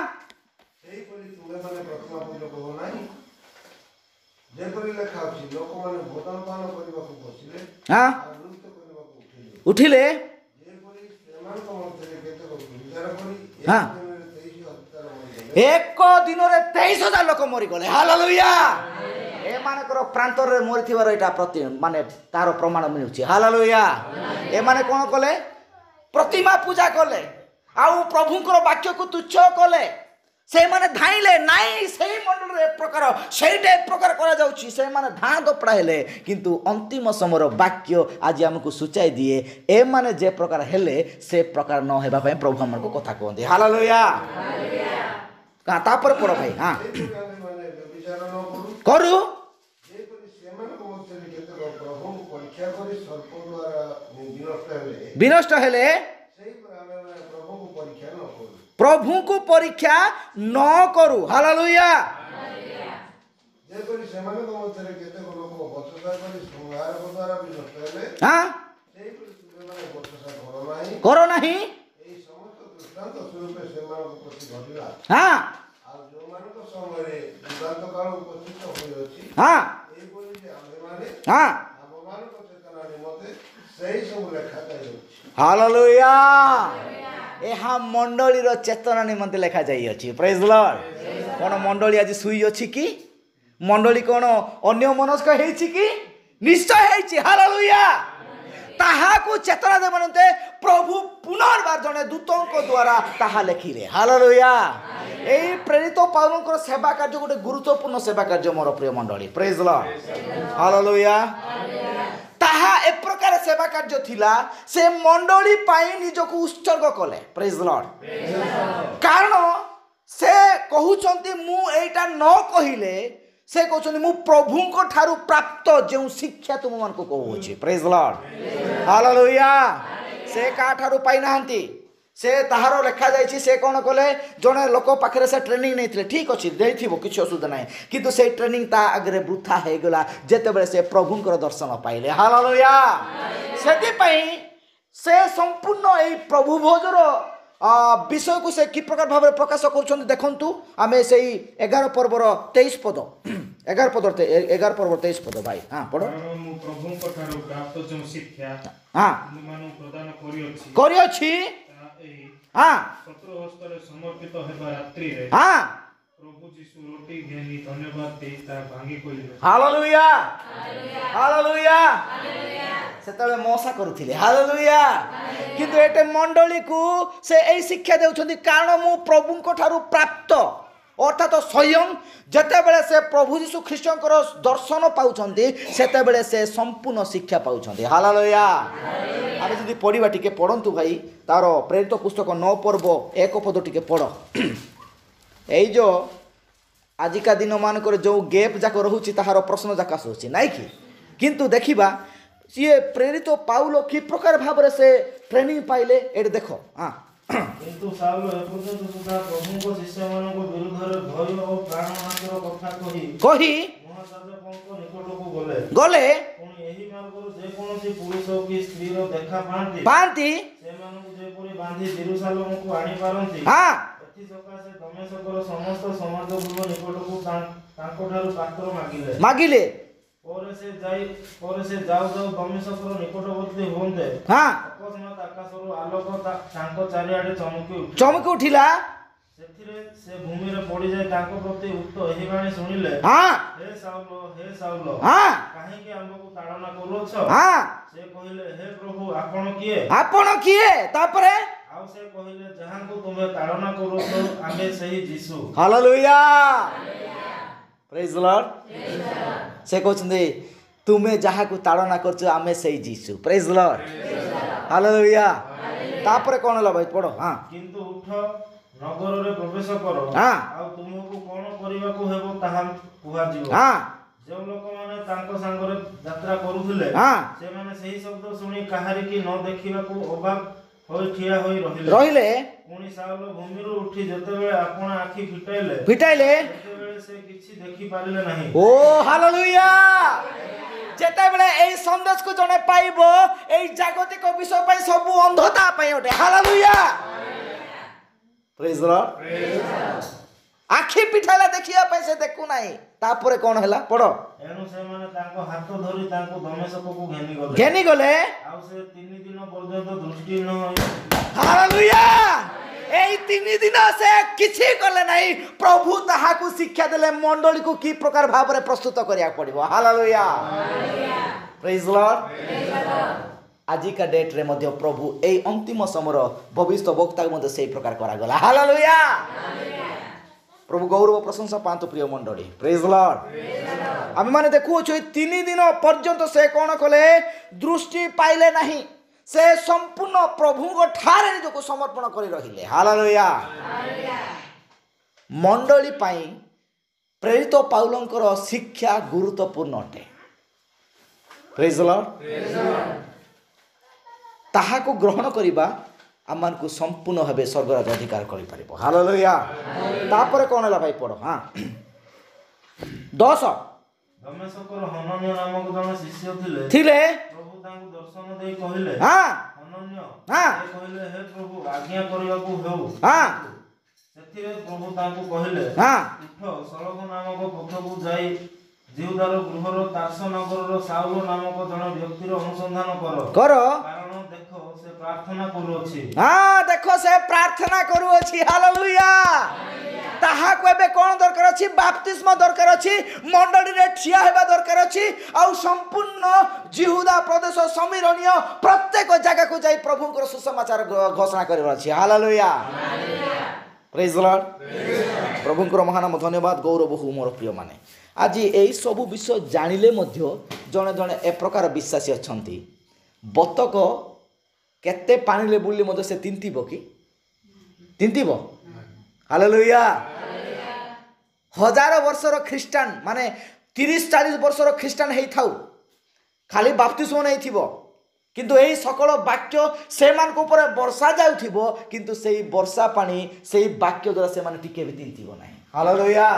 एई परि तुमे माने प्रतिमा पूजा करो नाही। जे परि लेखा अछि लोक माने भोजन पान करिबा को बसिले। हां, नृत्य करिबा को उठिले। जे परि सेमान को मध्यरु केतेक विचार करी हां, 1 दिन रे 23,000 लोक मरि गले। हालेलुया। ए मानकर प्रांतर रे मरिथिबार एटा प्रति माने तार प्रमाण मिलुछि। हालेलुया। ए माने कोन कले? प्रतिमा पूजा कले आउ प्रभुंकर वाक्य को तुच्छ कले। से माने धाइले नाई सही मंडल रे प्रकार सेटे प्रकार करा जाउछि। से माने धां दपड़ा हेले किंतु अंतिम समर वाक्य आज हमकु सूचाई दिए ए माने जे प्रकार हेले से प्रकार न हेबा पय प्रभु हमर को कथा कहंदी। हालेलुया। का तापर पड़ो भाई। हां, माने विचार न करू କରୁ ଯେପରି ସେମାନଙ୍କ ମଧ୍ୟରେ କେତେକ ପ୍ରଭୁଙ୍କୁ ପରୀକ୍ଷା କରି ସର୍ପ ଦ୍ୱାରା ବିନଷ୍ଟ ହେଲେ ସେହିପରି ଆମେ ପ୍ରଭୁଙ୍କୁ ପରୀକ୍ଷା ନ କରୁ। ପ୍ରଭୁଙ୍କୁ ପରୀକ୍ଷା ନ କରୁ। ହାଲେଲୁୟା। ଯେପରି ସେମାନଙ୍କ ମଧ୍ୟରେ କେତେକ ଲୋକ ବଚସା କରି ଶୃଙ୍ଗାରକ ଦ୍ୱାରା ବିନଷ୍ଟ ହେଲେ ହଁ ସେହିପରି ତୁମେମାନେ ବଚସା କର ନାହିଁ। ଏହି ସମସ୍ତ ଦୃଷ୍ଟାନ୍ତ ସ୍ୱରୂପ ସେମାନଙ୍କ ପ୍ରତି ଘଟିଲା। ହଁ ଆଉ ଯେଉଁମାନଙ୍କ ସମୟରେ ଯୁଗାନ୍ତ କାଳ ଉପସ୍ଥିତ ହୋଇଅଛି ହଁ ଏହିପରି ଯେ ଆମ୍ଭେମାନେ ହଁ ଆମମାନଙ୍କ ଚେତନା ନିମନ୍ତେ ସେହି ସବୁ ଲେଖାଯାଇଅଛି। ହାଲେଲୁୟା। ଏହା ମଣ୍ଡଳୀର ଚେତନା ନିମନ୍ତେ ଲେଖାଯାଇଅଛି। ପ୍ରେଜ୍ ଦ ଲର୍ଡ। କ'ଣ ମଣ୍ଡଳୀ ଆଜି ଶୋଇ ଅଛି କି? ମଣ୍ଡଳୀ କ'ଣ ଅନ୍ୟ ମନସ୍କ ହେଇଛି କି? ନିଶ୍ଚୟ ହେଇଛି। ହାଲେଲୁୟା। ତାହାକୁ ଚେତନା ଦେବା ନିମନ୍ତେ ପ୍ରଭୁ ପୁନର୍ବାର ଜଣେ ଦୂତଙ୍କ ଦ୍ୱାରା ତାହା ଲେଖିଲେ। ହାଲେଲୁୟା। এই প্রেরিত পাউলଙ୍କର সেবা କାର୍ଯ୍ୟ ଗୋଟେ ଗୁରୁତ୍ୱପୂର୍ଣ୍ଣ ସେବା କାର୍ଯ୍ୟ ମୋର ପ୍ରିୟ ମଣ୍ଡଳୀ। ପ୍ରେଜ୍ ଦ ଲର୍ଡ। ହାଲେଲୁୟା। ତାହା ଏ ପ୍ରକାର ସେବା କାର୍ଯ୍ୟ ଥିଲା। ସେ ମଣ୍ଡଳୀ ପାଇଁ ନିଜକୁ ଉତ୍ସର୍ଗ କଲେ। ପ୍ରେଜ୍ ଦ ଲର୍ଡ। କାରଣ ସେ କହୁଛନ୍ତି ମୁଁ ଏଇଟା ନ କହିଲେ ସେ କହୁଛନ୍ତି ମୁଁ ପ୍ରଭୁଙ୍କ ଠାରୁ ପ୍ରାପ୍ତ ଯେଉଁ ଶିକ୍ଷା ତୁମମାନଙ୍କୁ କହୁଅଛି। ପ୍ରେଜ୍ ଦ ଲର୍ଡ। ହାଲେଲୁୟା। ସେ କାହାଠାରୁ ପାଇନାହାନ୍ତି। ସେ ତାହାର ଲେଖାଯାଇଛି ସେ କ'ଣ କଲେ ଜଣେ ଲୋକ ପାଖରେ ସେ ଟ୍ରେନିଂ ନେଇଥିଲେ। ଠିକ୍ ଅଛି ଦେଇଥିବ କିଛି ଅସୁବିଧା ନାହିଁ। କିନ୍ତୁ ସେଇ ଟ୍ରେନିଂ ତା ଆଗରେ ବୃଥା ହେଇଗଲା ଯେତେବେଳେ ସେ ପ୍ରଭୁଙ୍କର ଦର୍ଶନ ପାଇଲେ। ହାଲେଲୁୟା। ସେଥିପାଇଁ ସେ ସମ୍ପୂର୍ଣ୍ଣ ଏହି ପ୍ରଭୁ ଭୋଜର ବିଷୟକୁ ସେ କି ପ୍ରକାର ଭାବରେ ପ୍ରକାଶ କରୁଛନ୍ତି ଦେଖନ୍ତୁ। ଆମେ ସେଇ 11 ପର୍ବର 23 ପଦ 11 ପର୍ବର 23 ପଦ ଭାଇ ହଁ ପଢ଼। ମୁଁ ପ୍ରଭୁଙ୍କ ଠାରୁ ପ୍ରାପ୍ତ ଯେଉଁ ଶିକ୍ଷା ହଁ ତୁମମାନଙ୍କୁ ପ୍ରଦାନ କରିଅଛି ହଁ ଶତ୍ରୁ ହସ୍ତରେ ସମର୍ପିତ ହେବା ରାତ୍ରିରେ ହଁ ପ୍ରଭୁ ଯୀଶୁ ରୋଟି ଘେନି ଧନ୍ୟବାଦ ଦେଇ ତାହା ଭାଙ୍ଗି କହିଲେ। ହାଲେଲୁୟା। ହାଲେଲୁୟା। ସେତେବେଳେ ମଶା କରୁଥିଲେ। ହାଲେଲୁୟା। କିନ୍ତୁ ଏଟେ ମଣ୍ଡଳୀକୁ ସେ ଏହି ଶିକ୍ଷା ଦେଉଛନ୍ତି କାରଣ ମୁଁ ପ୍ରଭୁଙ୍କ ଠାରୁ ପ୍ରାପ୍ତ ଅର୍ଥାତ୍ ସ୍ୱୟଂ ଯେତେବେଳେ ସେ ପ୍ରଭୁ ଯୀଶୁ ଖ୍ରୀଷ୍ଟଙ୍କର ଦର୍ଶନ ପାଉଛନ୍ତି ସେତେବେଳେ ସେ ସମ୍ପୂର୍ଣ୍ଣ ଶିକ୍ଷା ପାଉଛନ୍ତି। ହାଲେଲୁୟା। ଆମେ ଯଦି ପଢ଼ିବା ଟିକେ ପଢ଼ନ୍ତୁ ଭାଇ ତାର ପ୍ରେରିତ ପୁସ୍ତକ 9 ପର୍ବ 1 ପଦ ଟିକେ ପଢ଼। ଏଇ ଯେଉଁ ଆଜିକା ଦିନମାନଙ୍କରେ ଯେଉଁ ଗେପ୍ ଯାକ ରହୁଛି ତାହାର ପ୍ରଶ୍ନ ଯାକ ଆସୁଛି ନାଇଁ କି? କିନ୍ତୁ ଦେଖିବା ସିଏ ପ୍ରେରିତ ପାଉଲ କି ପ୍ରକାର ଭାବରେ ସେ ଟ୍ରେନିଂ ପାଇଲେ ଏଠି ଦେଖ। ହଁ କିନ୍ତୁ ସାଉଲ ଏପର୍ଯ୍ୟନ୍ତ ସୁଦ୍ଧା ପ୍ରଭୁଙ୍କ ଶିଷ୍ୟମାନଙ୍କ ବିରୁଦ୍ଧରେ ଭୟ ଓ ପ୍ରାଣନାଶର କଥା କହି ମହାଯାଜକଙ୍କ ନିକଟକୁ ଗଲେ। ପୁଣି ଏହି ମାର୍ଗରୁ ଯେକୌଣସି ପୁରୁଷ କି ସ୍ତ୍ରୀର ଦେଖା ପାଆନ୍ତି ସେମାନଙ୍କୁ ଯେପରି ବାନ୍ଧି ଜେରୁସାଲେମକୁ ଆଣିପାରନ୍ତି ଏଥିସକାଶେ ଦମେଶକର ସମସ୍ତ ସମାଜବର୍ଗ ନିକଟକୁ ତାଙ୍କଠାରୁ ପାତ୍ର ମାଗିଲେ। ପରେ ସେ ଯାଉ ଦମେଶକର ନିକଟବର୍ତ୍ତୀ ହୁଅନ୍ତେ ଅକସ୍ମାତ୍ ଆକାଶରୁ ଆଲୋକ ତାଙ୍କ ଚାରିଆଡେ ଚମକି ଉଠିଲା। ସେଥିରେ ସେ ଭୂମିରେ ପଡ଼ିଯାଇ ତାଙ୍କ ପ୍ରତି ଉକ୍ତ ଏହି ବାଣୀ ଶୁଣିଲେ, ହେ ସାଉଲ କାହିଁକି ଆମକୁ ତାଡ଼ନା କରୁଅଛ? ସେ କହିଲେ, ହେ ପ୍ରଭୁ ଆପଣ କିଏ? ତାପରେ ଆଉ ସେ କହିଲେ, ଯାହାଙ୍କୁ ତୁମେ ତାଡ଼ନା କରୁଅଛ ଆମେ ସେହି ଯୀଶୁ। ହାଲେଲୁୟା। ପ୍ରେଜ୍ ଦ ଲର୍ଡ। ସେ କହୁଛନ୍ତି ତୁମେ ଯାହାକୁ ତାଡ଼ନା କରୁଛ ଆମେ ସେଇ ଯୀଶୁ। ପ୍ରେଜ୍ ଦ ଲର୍ଡ। ହାଲେଲୁୟା। ତାପରେ କ'ଣ ହେଲା ଭାଇ ପଢ଼। କିନ୍ତୁ ଉଠ ନଗରରେ ପ୍ରବେଶ କର ଆଉ ତୁମକୁ କ'ଣ କରିବାକୁ ହେବ ତାହା କୁହାଯିବ। ଯେଉଁ ଲୋକମାନେ ତାଙ୍କ ସାଙ୍ଗରେ ଯାତ୍ରା କରୁଥିଲେ ସେମାନେ ସେହି ଶବ୍ଦ ଶୁଣି କାହାରିକି ନ ଦେଖିବାକୁ ଅବାକ୍ ହୋଇ ଠିଆ ହୋଇ ରହିଲେ। ପୁଣି ସାଉଲ ଭୂମିରୁ ଉଠି ଯେତେବେଳେ ଆପଣ ଆଖି ଫିଟାଇଲେ ସେତେବେଳେ ସେ କିଛି ଦେଖିପାରିଲେ ନାହିଁ। ଓ ହାଲେଲୁୟା। ଯେତେବେଳେ ଏହି ସନ୍ଦେଶକୁ ଜଣେ ପାଇବ ଏହି ଜାଗତିକ ବିଷୟ ପାଇଁ ସବୁ ଅନ୍ଧତା ପାଇଁ ଅଟେ। ହାଲେଲୁୟା। ପ୍ରେଜ୍ ଦ ଲର୍ଡ। ଆଖି ପିଠାଇଲା ଦେଖିବା ପାଇଁ ସେ ଦେଖୁନାହିଁ। ତାପରେ କ'ଣ ହେଲା ପଢ଼। ଏଣୁ ସେମାନେ ତାଙ୍କ ହାତ ଧରି ତାଙ୍କୁ ଦମେଶକକୁ ଘେନିଗଲେ ଆଉ ସେ 3 ଦିନ ପର୍ଯ୍ୟନ୍ତ ଦୃଷ୍ଟିହୀନ ହୋଇ। ହାଲେଲୁୟା। এই 3 ଦିନ ସେ କିଛି କଲେ ନାହିଁ। ପ୍ରଭୁ ତାହାକୁ ଶିକ୍ଷା ଦେଲେ ମଣ୍ଡଳୀକୁ କି ପ୍ରକାର ଭାବରେ ପ୍ରସ୍ତୁତ କରିବାକୁ ପଡ଼ିବ। ହାଲେଲୁୟା। ପ୍ରେଜ୍ ଦ ଲର୍ଡ। ଆଜିକା ଡେଟ୍ରେ ମଧ୍ୟ ପ୍ରଭୁ এই ଅନ୍ତିମ ସମୟର ଭବିଷ୍ୟତ ବକ୍ତାକୁ ମଧ୍ୟ ସେଇ ପ୍ରକାର କରାଗଲା। ହାଲେଲୁୟା। ପ୍ରଭୁ ଗୌରବ ପ୍ରଶଂସା ପାଆନ୍ତୁ ପ୍ରିୟ ମଣ୍ଡଳୀ। ପ୍ରେଜ୍ ଦ ଲର୍ଡ। ଆମେମାନେ ଦେଖୁଅଛୁ এই 3 ଦିନ ପର୍ଯ୍ୟନ୍ତ ସେ କ'ଣ କଲେ ଦୃଷ୍ଟି ପାଇଲେ ନାହିଁ। ସେ ସମ୍ପୂର୍ଣ୍ଣ ପ୍ରଭୁଙ୍କ ଠାରେ ନିଜକୁ ସମର୍ପଣ କରି ରହିଲେ। ହାଲେଲୁୟା। ମଣ୍ଡଳୀ ପାଇଁ ପ୍ରେରିତ ପାଉଲଙ୍କର ଶିକ୍ଷା ଗୁରୁତ୍ୱପୂର୍ଣ୍ଣ ଅଟେ। ପ୍ରେଜ୍ ଦ ଲର୍ଡ। ତାହାକୁ ଗ୍ରହଣ କରିବା ଆମମାନଙ୍କୁ ସମ୍ପୂର୍ଣ୍ଣ ଭାବେ ସ୍ୱର୍ଗରାଜ ଅଧିକାର କରିପାରିବ। ହାଲେଲୁୟା। ତାପରେ କ'ଣ ହେଲା ଭାଇ ପଢ଼। ହଁ 10 ଦମେଶକର ହନନ୍ୟ ନାମକ ଜଣେ ଶିଷ୍ୟ ଥିଲେ। ପ୍ରଭୁ ତାଙ୍କୁ ଦର୍ଶନ ଦେଇ କହିଲେ, ହଁ ଅନନ୍ୟ। ହଁ ସେ କହିଲେ, ହେ ପ୍ରଭୁ, ଆଜ୍ଞା କରିବାକୁ ହେଉ। ହଁ ସେଥିରେ ପ୍ରଭୁ ତାଙ୍କୁ କହିଲେ, ହଁ ଉଠ, ସଳଖ ନାମକ ପଥକୁ ଯାଇ ଜିହୁଦାର ଗୃହର ତାର୍ସ ନଗରର ସାଉଲ ନାମକ ଜଣେ ବ୍ୟକ୍ତିର ଅନୁସନ୍ଧାନ କର। କାରଣ ଦେଖ, ସେ ପ୍ରାର୍ଥନା କରୁଅଛି। ହଁ ଦେଖ, ସେ ପ୍ରାର୍ଥନା କରୁଅଛି। ହାଲେଲୁୟା। ତାହାକୁ ଏବେ କ'ଣ ଦରକାର ଅଛି? ବାପ୍ତିସ୍ମ ଦରକାର ଅଛି। ମଣ୍ଡଳୀରେ ଠିଆ ହେବା ଦରକାର ଅଛି। ଆଉ ସମ୍ପୂର୍ଣ୍ଣ ଜିହୁଦା ପ୍ରଦେଶ ସମୀରଣୀୟ ପ୍ରତ୍ୟେକ ଜାଗାକୁ ଯାଇ ପ୍ରଭୁଙ୍କର ସୁସମାଚାର ଘୋଷଣା କରିବାର ଅଛି। ହାଲେଲୁୟା। ପ୍ରେଜ୍ ଦ ଲର୍ଡ। ପ୍ରଭୁଙ୍କର ମହାନାମ ଧନ୍ୟବାଦ। ଗୌରବ ହଉ ମୋର ପ୍ରିୟମାନେ। ଆଜି ଏହିସବୁ ବିଷୟ ଜାଣିଲେ ମଧ୍ୟ ଜଣେ ଜଣେ ଏ ପ୍ରକାର ବିଶ୍ୱାସୀ ଅଛନ୍ତି, ବତକ କେତେ ପାଣିରେ ବୁଲିଲେ ମଧ୍ୟ ସେ ତିନ୍ତିବ କି? ତିନ୍ତିବ? ହାଲେଲୁୟା। 1000 ବର୍ଷର ଖ୍ରୀଷ୍ଟାନ, ମାନେ 30-40 ବର୍ଷର ଖ୍ରୀଷ୍ଟାନ ହେଇଥାଉ, ଖାଲି ବାପ୍ତିସ୍ମ ନେଇଥିବ, କିନ୍ତୁ ଏହି ସକଳ ବାକ୍ୟ ସେମାନଙ୍କ ଉପରେ ବର୍ଷା ଯାଉଥିବ, କିନ୍ତୁ ସେଇ ବର୍ଷା ପାଣି ସେଇ ବାକ୍ୟ ଦ୍ୱାରା ସେମାନେ ଟିକେ ବି ତିନ୍ତିବ ନାହିଁ। ହାଲେଲୁୟା।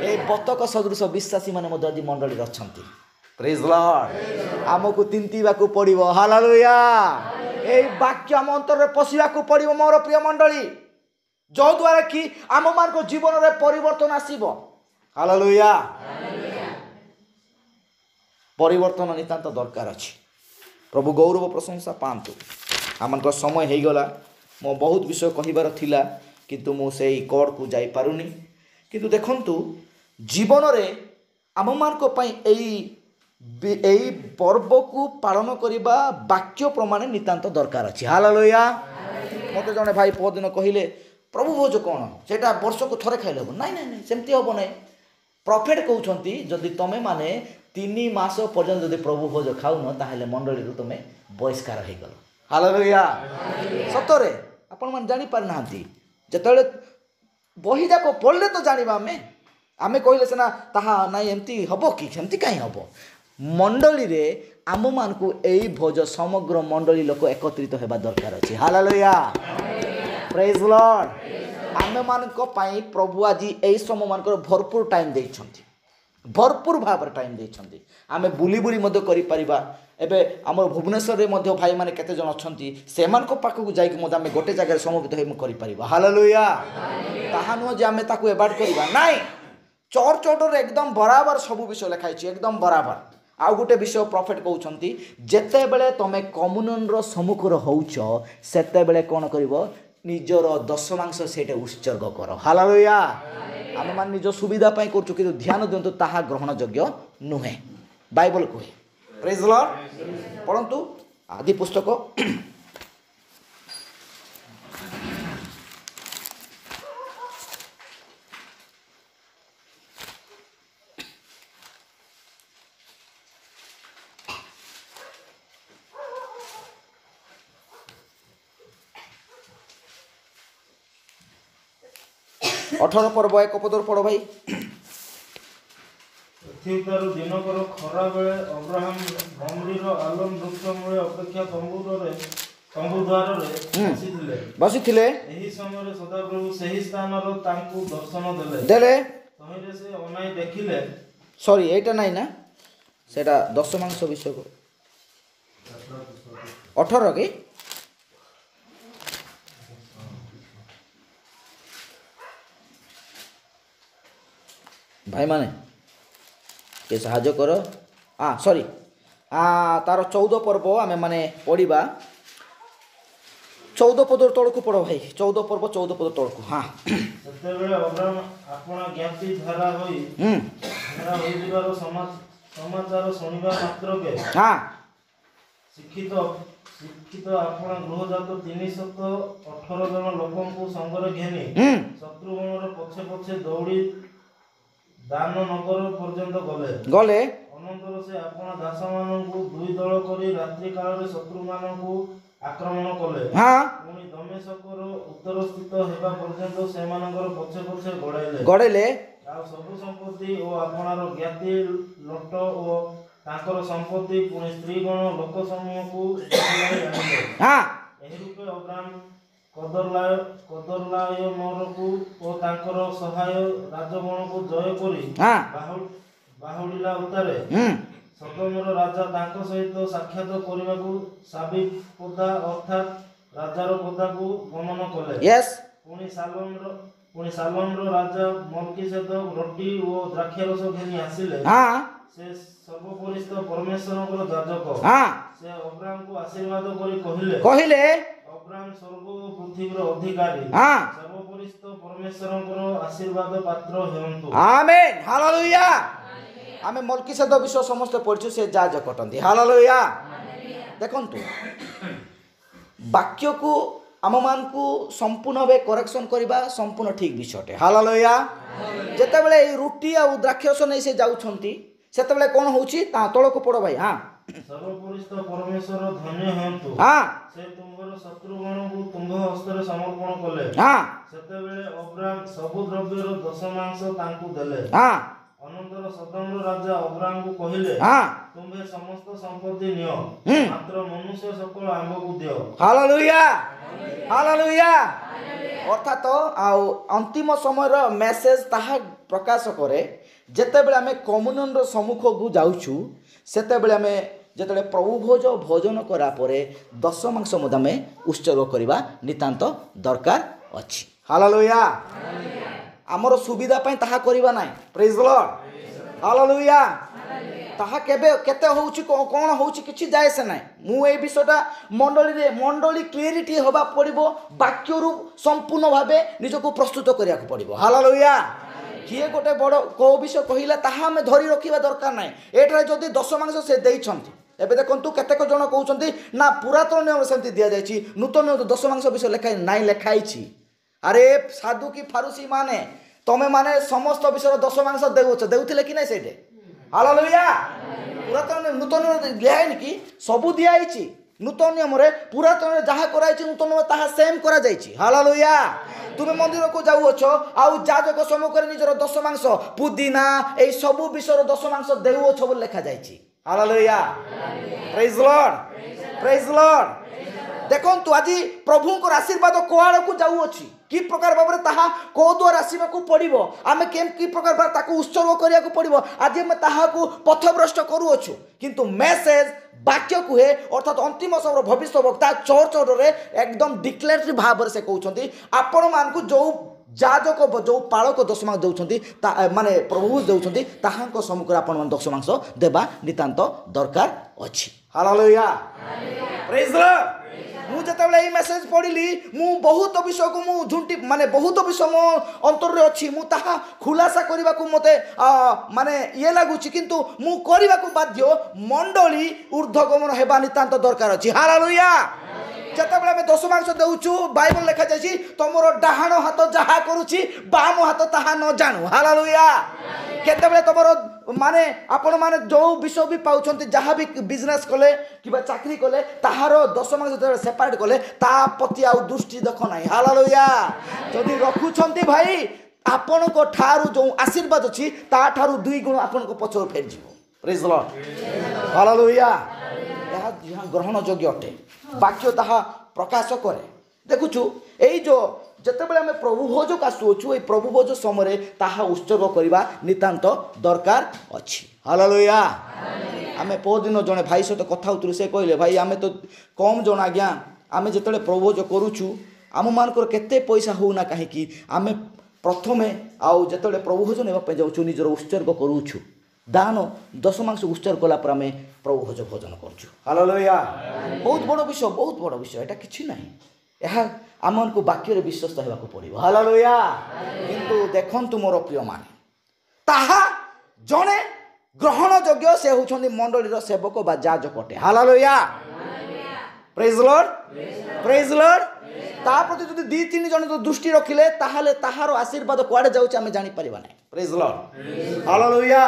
এই ବତକ ସଦୃଶ ବିଶ୍ୱାସୀମାନେ ମଧ୍ୟ ଆଜି ମଣ୍ଡଳୀରେ ଅଛନ୍ତି। ପ୍ରେଜ୍ ଦ ଲର୍ଡ। ଆମକୁ ତିନ୍ତିବାକୁ ପଡ଼ିବ। ହାଲେଲୁୟା। এই ବାକ୍ୟ ଆମ ଅନ୍ତରରେ ପଶିବାକୁ ପଡ଼ିବ ମୋର ପ୍ରିୟ ମଣ୍ଡଳୀ, ଯଦ୍ୱାରା କି ଆମମାନଙ୍କ ଜୀବନରେ ପରିବର୍ତ୍ତନ ଆସିବ। ହାଲେଲୁୟା। ପରିବର୍ତ୍ତନ ନିତାନ୍ତ ଦରକାର ଅଛି। ପ୍ରଭୁ ଗୌରବ ପ୍ରଶଂସା ପାଆନ୍ତୁ। ଆମମାନଙ୍କ ସମୟ ହେଇଗଲା। ମୋ ବହୁତ ବିଷୟ କହିବାର ଥିଲା, କିନ୍ତୁ ମୁଁ ସେଇ କୋଡ଼କୁ ଯାଇପାରୁନି। କିନ୍ତୁ ଦେଖନ୍ତୁ, ଜୀବନରେ ଆମମାନଙ୍କ ପାଇଁ এই ପର୍ବକୁ ପାଳନ କରିବା ବାକ୍ୟ ପ୍ରମାଣ ନିତାନ୍ତ ଦରକାର ଅଛି। ହାଲେଲୁୟା। ମୋତେ ଜଣେ ଭାଇ ପରଦିନ କହିଲେ, ପ୍ରଭୁ ଭୋଜ କ'ଣ? ସେଇଟା ବର୍ଷକୁ ଥରେ ଖାଇଲେ ହେବ? ନାଇଁ ନାଇଁ ନାଇଁ, ସେମିତି ହେବ ନାହିଁ। ପ୍ରଫେଟ୍ କହୁଛନ୍ତି, ଯଦି ତୁମେମାନେ 3 ମାସ ପର୍ଯ୍ୟନ୍ତ ଯଦି ପ୍ରଭୁ ଭୋଜ ଖାଉନ, ତାହେଲେ ମଣ୍ଡଳୀରୁ ତୁମେ ବହିଷ୍କାର ହେଇଗଲ। ହାଲେଲୁୟା। ସତରେ ଆପଣମାନେ ଜାଣିପାରିନାହାନ୍ତି। ଯେତେବେଳେ ବହିଯାକ ପଢ଼ିଲେ ତ ଜାଣିବା। ଆମେ କହିଲେ ସିନା ତାହା ନାଇଁ, ଏମିତି ହେବ କି? ସେମିତି କାହିଁ ହେବ? ମଣ୍ଡଳୀରେ ଆମମାନଙ୍କୁ ଏଇ ଭୋଜ ସମଗ୍ର ମଣ୍ଡଳୀ ଲୋକ ଏକତ୍ରିତ ହେବା ଦରକାର ଅଛି। ହାଲେଲୁୟା। ପ୍ରେଜ୍ ଦ ଲର୍ଡ। ଆମମାନଙ୍କ ପାଇଁ ପ୍ରଭୁ ଆଜି ଏହି ସମୟମାନଙ୍କର ଭରପୁର ଟାଇମ୍ ଦେଇଛନ୍ତି, ଭରପୁର ଭାବରେ ଟାଇମ୍ ଦେଇଛନ୍ତି। ଆମେ ବୁଲି ବୁଲି ମଧ୍ୟ କରିପାରିବା। ଏବେ ଆମର ଭୁବନେଶ୍ୱରରେ ମଧ୍ୟ ଭାଇମାନେ କେତେ ଜଣ ଅଛନ୍ତି, ସେମାନଙ୍କ ପାଖକୁ ଯାଇକି ମଧ୍ୟ ଆମେ ଗୋଟେ ଜାଗାରେ ସମବେତ ହୋଇ କରିପାରିବା। ହାଲେଲୁୟା। ତାହା ନୁହଁ ଯେ ଆମେ ତାକୁ ଏବାଡ଼ କରିବା, ନାଇଁ। ଚର୍ଚ୍ଚ ଅର୍ଡ଼ରରେ ଏକଦମ ବରାବର ସବୁ ବିଷୟ ଲେଖା ହେଇଛି, ଏକଦମ ବରାବର। ଆଉ ଗୋଟେ ବିଷୟ ପ୍ରଫେଟ୍ କହୁଛନ୍ତି, ଯେତେବେଳେ ତୁମେ କମ୍ୟୁନିୟନର ସମ୍ମୁଖରେ ହେଉଛ, ସେତେବେଳେ କ'ଣ କରିବ? ନିଜର ଦଶମାଂଶ ସେଇଟା ଉତ୍ସର୍ଗ କର। ହାଲେଲୁୟା। ଆମେମାନେ ନିଜ ସୁବିଧା ପାଇଁ କରୁଛୁ, କିନ୍ତୁ ଧ୍ୟାନ ଦିଅନ୍ତୁ, ତାହା ଗ୍ରହଣଯୋଗ୍ୟ ନୁହେଁ। ବାଇବଲ କୁହେ। ପ୍ରେଜ୍ ଦ ଲର୍ଡ। ପଢ଼ନ୍ତୁ ଆଦି ପୁସ୍ତକ 18 ପର୍ବ 1 ପଦର ପଢ଼ ଭାଇ। ଏଥିଠାରୁ ଦିନକର ଖରା ବେଳେ ଅବ୍ରାହମ ମମ୍ରିର ଆଲମ ବୃକ୍ଷ ମୂଳେ ଅପେକ୍ଷା ତମ୍ବୁ ଦ୍ୱାରରେ ବସିଥିଲେ। ଏହି ସମୟରେ ସଦାପ୍ରଭୁ ସେହି ସ୍ଥାନର ତାଙ୍କୁ ଦର୍ଶନ ଦେଲେ। ତହିଁରେ ସେ ଅନାଇ ଦେଖିଲେ। ସରି, ଏଇଟା ନାଇଁ ନା, ସେଟା ଦଶମାଂଶ ବିଷୟ 18 କି? ଭାଇମାନେ ଟିକେ ସାହାଯ୍ୟ କର। ସରି, ତାର 14 ପର୍ବ ଆମେ ମାନେ ପଢ଼ିବା। 14 ପଦର ତଳକୁ ପଢ଼ ଭାଇ। 14 ପର୍ବ 14 ପଦ ତଳକୁ। ସେତେବେଳେ ଅବ୍ରାହମ ଆପଣା ଜ୍ଞାତି ଧାରା ହୋଇଯିବାର ସମାଚାର ଶୁଣିବା ମାତ୍ରକେ ଶିକ୍ଷିତ ଆପଣା ଗୃହଜାତ 318 ଜଣ ଲୋକଙ୍କୁ ସଙ୍ଗରେ ଘେନି ଶତ୍ରୁଗଣର ପଛେ ପଛେ ଦୌଡ଼ି ଦାନ ନଗର ପର୍ଯ୍ୟନ୍ତ ଗଲେ। ଅନନ୍ତର ସେ ଆପଣା ଦାସମାନଙ୍କୁ 2 ଦଳ କରି ରାତ୍ରି କାଳରେ ଶତ୍ରୁମାନଙ୍କୁ ଆକ୍ରମଣ କଲେ। ପୁଣି ଦମେଶକର ଉତ୍ତରସ୍ଥିତ ହେବା ପର୍ଯ୍ୟନ୍ତ ସେମାନଙ୍କର ପଛେ ପଛେ ଗଡ଼ାଇଲେ। ଆଉ ସବୁ ସମ୍ପତ୍ତି ଓ ଆପଣାର ଜ୍ଞାତି ଲୋଟ ଓ ତାଙ୍କର ସମ୍ପତ୍ତି ପୁଣି ସ୍ତ୍ରୀଗଣ ଲୋକ ସମୂହକୁ ବଦଳାଇ ଆଣିଲେ। ହଁ ଏହି ରୂପେ ଅବ୍ରାମ କଦର୍ଲାୟମରକୁ ଓ ତାଙ୍କର ସହାୟ ରାଜଗଣକୁ ଜୟ କରି ହଁ ବାହୁଡ଼ିଲା ଉତ୍ତାରେ ସୋଦୋମର ରାଜା ତାଙ୍କ ସହିତ ସାକ୍ଷାତ କରିବାକୁ ସାବିପଦା ଅର୍ଥାତ୍ ରାଜାର ପଦାକୁ ଗମନ କଲେ। ୟେସ୍ ପୁଣି ସାଲୋମର ରାଜା ମଲ୍କିସେଦକ ରୁଟି ଓ ଦ୍ରାକ୍ଷାରସ ଘେନି ଆସିଲେ। ହଁ ସେ ସର୍ବପରିସ୍ଥ ପରମେଶ୍ୱରଙ୍କର ଯାଜକ। ହଁ ସେ ଅବ୍ରାମକୁ ଆଶୀର୍ବାଦ କରି କହିଲେ ଅବ୍ରାମ ସ୍ୱର୍ଗ ଓ ପୃଥିବୀର ଅଧିକାରୀ ହଁ ସର୍ବପରିସ୍ଥ ପରମେଶ୍ୱରଙ୍କର ଆଶୀର୍ବାଦ ପାତ୍ର ହେଉନ୍ତୁ। ଆମେନ୍ ହାଲେଲୁୟା। ଆମେ ମଲ୍କିସେଦକ ବିଷୟ ସମସ୍ତେ ପଢ଼ିଛୁ, ସେ ଯାଜକ ଅଟନ୍ତି। ହାଲେଲୁୟା। ଦେଖନ୍ତୁ ବାକ୍ୟକୁ ଆମମାନଙ୍କୁ ସମ୍ପୂର୍ଣ୍ଣ ଭାବେ କରେକ୍ସନ୍ କରିବା ସମ୍ପୂର୍ଣ୍ଣ ଠିକ୍ ବିଷୟଟେ। ହାଲେଲୁୟା। ଯେତେବେଳେ ଏଇ ରୁଟି ଆଉ ଦ୍ରାକ୍ଷରସ ନେଇ ସେ ଯାଉଛନ୍ତି ସେତେବେଳେ କ'ଣ ହେଉଛି ତା ତଳକୁ ପଡ଼ ଭାଇ। ହଁ ସର୍ବପରିସ୍ଥ ପରମେଶ୍ୱର ଧନ୍ୟ ହୁଅନ୍ତୁ। ହଁ ସେ ତୁମ୍ଭର ଶତ୍ରୁଗଣକୁ ତୁମ୍ଭ ହସ୍ତରେ ସମର୍ପଣ କଲେ। ହଁ ସେତେବେଳେ ଅବ୍ରାମ ସବୁ ଦ୍ରବ୍ୟର ଦଶମାଂଶ ତାଙ୍କୁ ଦେଲେ। ହଁ ଅନନ୍ତର ସୋଦୋମର ରାଜା ଅବ୍ରାମକୁ କହିଲେ ହଁ ତୁମ୍ଭେ ସମସ୍ତ ସମ୍ପତ୍ତି ନିଅ, ମାତ୍ର ମନୁଷ୍ୟ ସକଳ ଆମ୍ଭକୁ ଦିଅ। Hallelujah hallelujah. ଅର୍ଥାତ୍ ଆଉ ଅନ୍ତିମ ସମୟର ମେସେଜ ତାହା ପ୍ରକାଶ କରେ ଯେତେବେଳେ ଆମେ କମ୍ୟୁନିୟନର ସମ୍ମୁଖକୁ ଯାଉଛୁ ସେତେବେଳେ ଆମେ ଯେତେବେଳେ ପ୍ରଭୁ ଭୋଜନ କରା ପରେ ଦଶମାଂଶ ମଧ୍ୟ ଆମେ ଉତ୍ସର୍ଗ କରିବା ନିତାନ୍ତ ଦରକାର ଅଛି। ହାଲେଲୁୟା। ଆମର ସୁବିଧା ପାଇଁ ତାହା କରିବା ନାହିଁ। ପ୍ରେଜ୍ ଦ ଲର୍ଡ। ହାଲେଲୁୟା। ତାହା କେବେ କେତେ ହେଉଛି କ'ଣ ହେଉଛି କିଛି ଯାଏ ସେ ନାହିଁ। ମୁଁ ଏଇ ବିଷୟଟା ମଣ୍ଡଳୀ କ୍ଲିୟରିଟି ହେବା ପଡ଼ିବ। ବାକ୍ୟରୁ ସମ୍ପୂର୍ଣ୍ଣ ଭାବେ ନିଜକୁ ପ୍ରସ୍ତୁତ କରିବାକୁ ପଡ଼ିବ। ହାଲେଲୁୟା। କିଏ ଗୋଟେ ବଡ଼ କେଉଁ ବିଷୟ କହିଲା ତାହା ଆମେ ଧରି ରଖିବା ଦରକାର ନାହିଁ। ଏଠାରେ ଯଦି ଦଶମାଂଶ ସେ ଦେଇଛନ୍ତି, ଏବେ ଦେଖନ୍ତୁ କେତେକ ଜଣ କହୁଛନ୍ତି ନା ପୁରାତନ ନିୟମରେ ସେମିତି ଦିଆଯାଇଛି, ନୂତନ ନିୟମ ଦଶମାଂଶ ବିଷୟ ଲେଖା ହେଇଛି। ଆରେ ସାଧୁ କି ଫାରୁସି ମାନେ ତମେ ମାନେ ସମସ୍ତ ବିଷୟର ଦଶମାଂଶ ଦେଉଥିଲେ କି ନାହିଁ ସେଇଠି? ହାଲେଲୁୟା। ପୁରାତନ ନୂତନ ଦିଆହେଇନି କି? ସବୁ ଦିଆହେଇଛି। ନୂତନ ନିୟମରେ ପୁରାତନରେ ଯାହା କରାଯାଇଛି ନୂତନ ନିୟମ ତାହା ସେମ୍ କରାଯାଇଛି। ହାଲେଲୁୟା। ତୁମେ ମନ୍ଦିରକୁ ଯାଉଅଛ ଆଉ ଯାଜକ ସମ୍ମୁଖରେ ନିଜର ଦଶମାଂଶ ପୁଦିନା ଏଇ ସବୁ ବିଷୟର ଦଶମାଂଶ ଦେଉଅଛ ବୋଲି ଲେଖାଯାଇଛି। ହାଲେଲୁୟା। ପ୍ରେଜ୍ ଲର୍ଡ। ପ୍ରେଜ୍ ଲର୍ଡ। ଦେଖନ୍ତୁ ଆଜି ପ୍ରଭୁଙ୍କର ଆଶୀର୍ବାଦ କୁଆଡ଼କୁ ଯାଉଅଛି, କି ପ୍ରକାର ଭାବରେ ତାହା କେଉଁ ଦ୍ୱାରା ଆସିବାକୁ ପଡ଼ିବ, ଆମେ କି ପ୍ରକାର ଭାବରେ ତାକୁ ଉତ୍ସର୍ଗ କରିବାକୁ ପଡ଼ିବ, ଆଜି ଆମେ ତାହାକୁ ପଥଭ୍ରଷ୍ଟ କରୁଅଛୁ। କିନ୍ତୁ ମେସେଜ ବାକ୍ୟ କୁହେ ଅର୍ଥାତ୍ ଅନ୍ତିମ ସମୟର ଭବିଷ୍ୟ ବକ୍ତା ଚର୍ଚ୍ଚରେ ଏକଦମ ଡିକ୍ଲେରେଟିଭ ଭାବରେ ସେ କହୁଛନ୍ତି ଆପଣମାନଙ୍କୁ ଯେଉଁ ଯାଜକ ଯେଉଁ ପାଳକ ଦଶମାଂଶ ଦେଉଛନ୍ତି ମାନେ ପ୍ରଭୁ ଦେଉଛନ୍ତି ତାହାଙ୍କ ସମ୍ମୁଖରେ ଆପଣମାନେ ଦଶମାଂଶ ଦେବା ନିତାନ୍ତ ଦରକାର ଅଛି। ହାଲେଲୁୟା। ପ୍ରେଜ୍ ଦ ଲର୍ଡ। ମୁଁ ଯେତେବେଳେ ଏଇ ମେସେଜ ପଢ଼ିଲି ମୁଁ ବହୁତ ବିଷୟକୁ ମୁଁ ବହୁତ ବିଷୟ ମୋ ଅନ୍ତରରେ ଅଛି, ମୁଁ ତାହା ଖୁଲାସା କରିବାକୁ ମୋତେ ମାନେ ଇଏ ଲାଗୁଛି, କିନ୍ତୁ ମୁଁ କରିବାକୁ ବାଧ୍ୟ। ମଣ୍ଡଳୀ ଊର୍ଦ୍ଧ୍ୱଗମନ ହେବା ନିତାନ୍ତ ଦରକାର ଅଛି। ହାଲେଲୁୟା। ଯେତେବେଳେ ଆମେ ଦଶମାଂଶ ଦେଉଛୁ ବାଇବଲ ଲେଖାଯାଇଛି ତମର ଡାହାଣ ହାତ ଯାହା କରୁଛି ବାମ ହାତ ତାହା ନ ଜାଣୁ। ହାଲେଲୁୟା। କେତେବେଳେ ତମର ମାନେ ଆପଣମାନେ ଯେଉଁ ବିଷୟ ବି ପାଉଛନ୍ତି ଯାହା ବି ବିଜନେସ୍ କଲେ କିମ୍ବା ଚାକିରି କଲେ ତାହାର ଦଶମାଂଶ ଯେତେବେଳେ ସେପାରେଟ୍ କଲେ ତା ପ୍ରତି ଆଉ ଦୃଷ୍ଟି ଦେଖ ନାହିଁ। ହାଲେଲୁୟା। ଯଦି ରଖୁଛନ୍ତି ଭାଇ ଆପଣଙ୍କ ଠାରୁ ଯେଉଁ ଆଶୀର୍ବାଦ ଅଛି ତାଠାରୁ 2 ଗୁଣ ଆପଣଙ୍କ ପଛରୁ ଫେରିଯିବ। ପ୍ରେଜ୍ ଦ ଲର୍ଡ। ହାଲେଲୁୟା। ଏହା ଗ୍ରହଣ ଯୋଗ୍ୟ ଅଟେ। ବାକ୍ୟ ତାହା ପ୍ରକାଶ କରେ। ଦେଖୁଛୁ ଏଇ ଯେତେବେଳେ ଆମେ ପ୍ରଭୁ ଭୋଜକୁ ଆସୁଅଛୁ ଏଇ ପ୍ରଭୁ ଭୋଜ ସମୟରେ ତାହା ଉତ୍ସର୍ଗ କରିବା ନିତାନ୍ତ ଦରକାର ଅଛି। ହାଲେଲୁୟା। ଆମେ ପରଦିନ ଜଣେ ଭାଇ ସହିତ କଥା ହେଉଥିଲୁ, ସେ କହିଲେ ଭାଇ ଆମେ ତ କମ୍ ଜଣ ଆଜ୍ଞା, ଆମେ ଯେତେବେଳେ ପ୍ରଭୁ ଭୋଜ କରୁଛୁ ଆମମାନଙ୍କର କେତେ ପଇସା ହେଉନା କାହିଁକି ଆମେ ପ୍ରଥମେ ଆଉ ଯେତେବେଳେ ପ୍ରଭୁ ଭୋଜ ନେବା ପାଇଁ ଯାଉଛୁ ନିଜର ଉତ୍ସର୍ଗ କରୁଛୁ, ଦାନ ଦଶମାଂଶ ଉତ୍ସର୍ଗ କଲା ପରେ ଆମେ ପ୍ରଭୁ ଭୋଜ ଭୋଜନ କରୁଛୁ। ହାଲେଲୁୟା। ବହୁତ ବଡ଼ ବିଷୟ, ବହୁତ ବଡ଼ ବିଷୟ, ଏଇଟା କିଛି ନାହିଁ। ଏହା ଆମମାନଙ୍କୁ ବାକ୍ୟରେ ବିଶ୍ୱସ୍ତ ହେବାକୁ ପଡ଼ିବ। ହାଲେଲୁୟା। କିନ୍ତୁ ଦେଖନ୍ତୁ ମୋର ପ୍ରିୟମାନେ, ତାହା ଜଣେ ଗ୍ରହଣ ଯୋଗ୍ୟ ସେ ହେଉଛନ୍ତି ମଣ୍ଡଳୀର ସେବକ ବା ଯାଜକ ଅଟେ। ହାଲେଲୁୟା। ପ୍ରେଜ୍ ଲର୍ଡ। ପ୍ରେଜ୍ ଲର୍ଡ। ତା ପ୍ରତି ଯଦି 2-3 ଜଣ ଦୃଷ୍ଟି ରଖିଲେ ତାହେଲେ ତାହାର ଆଶୀର୍ବାଦ କୁଆଡ଼େ ଯାଉଛି ଆମେ ଜାଣିପାରିବା ନାହିଁ। ପ୍ରେଜ୍ ଲର୍ଡ। ହାଲେଲୁୟା।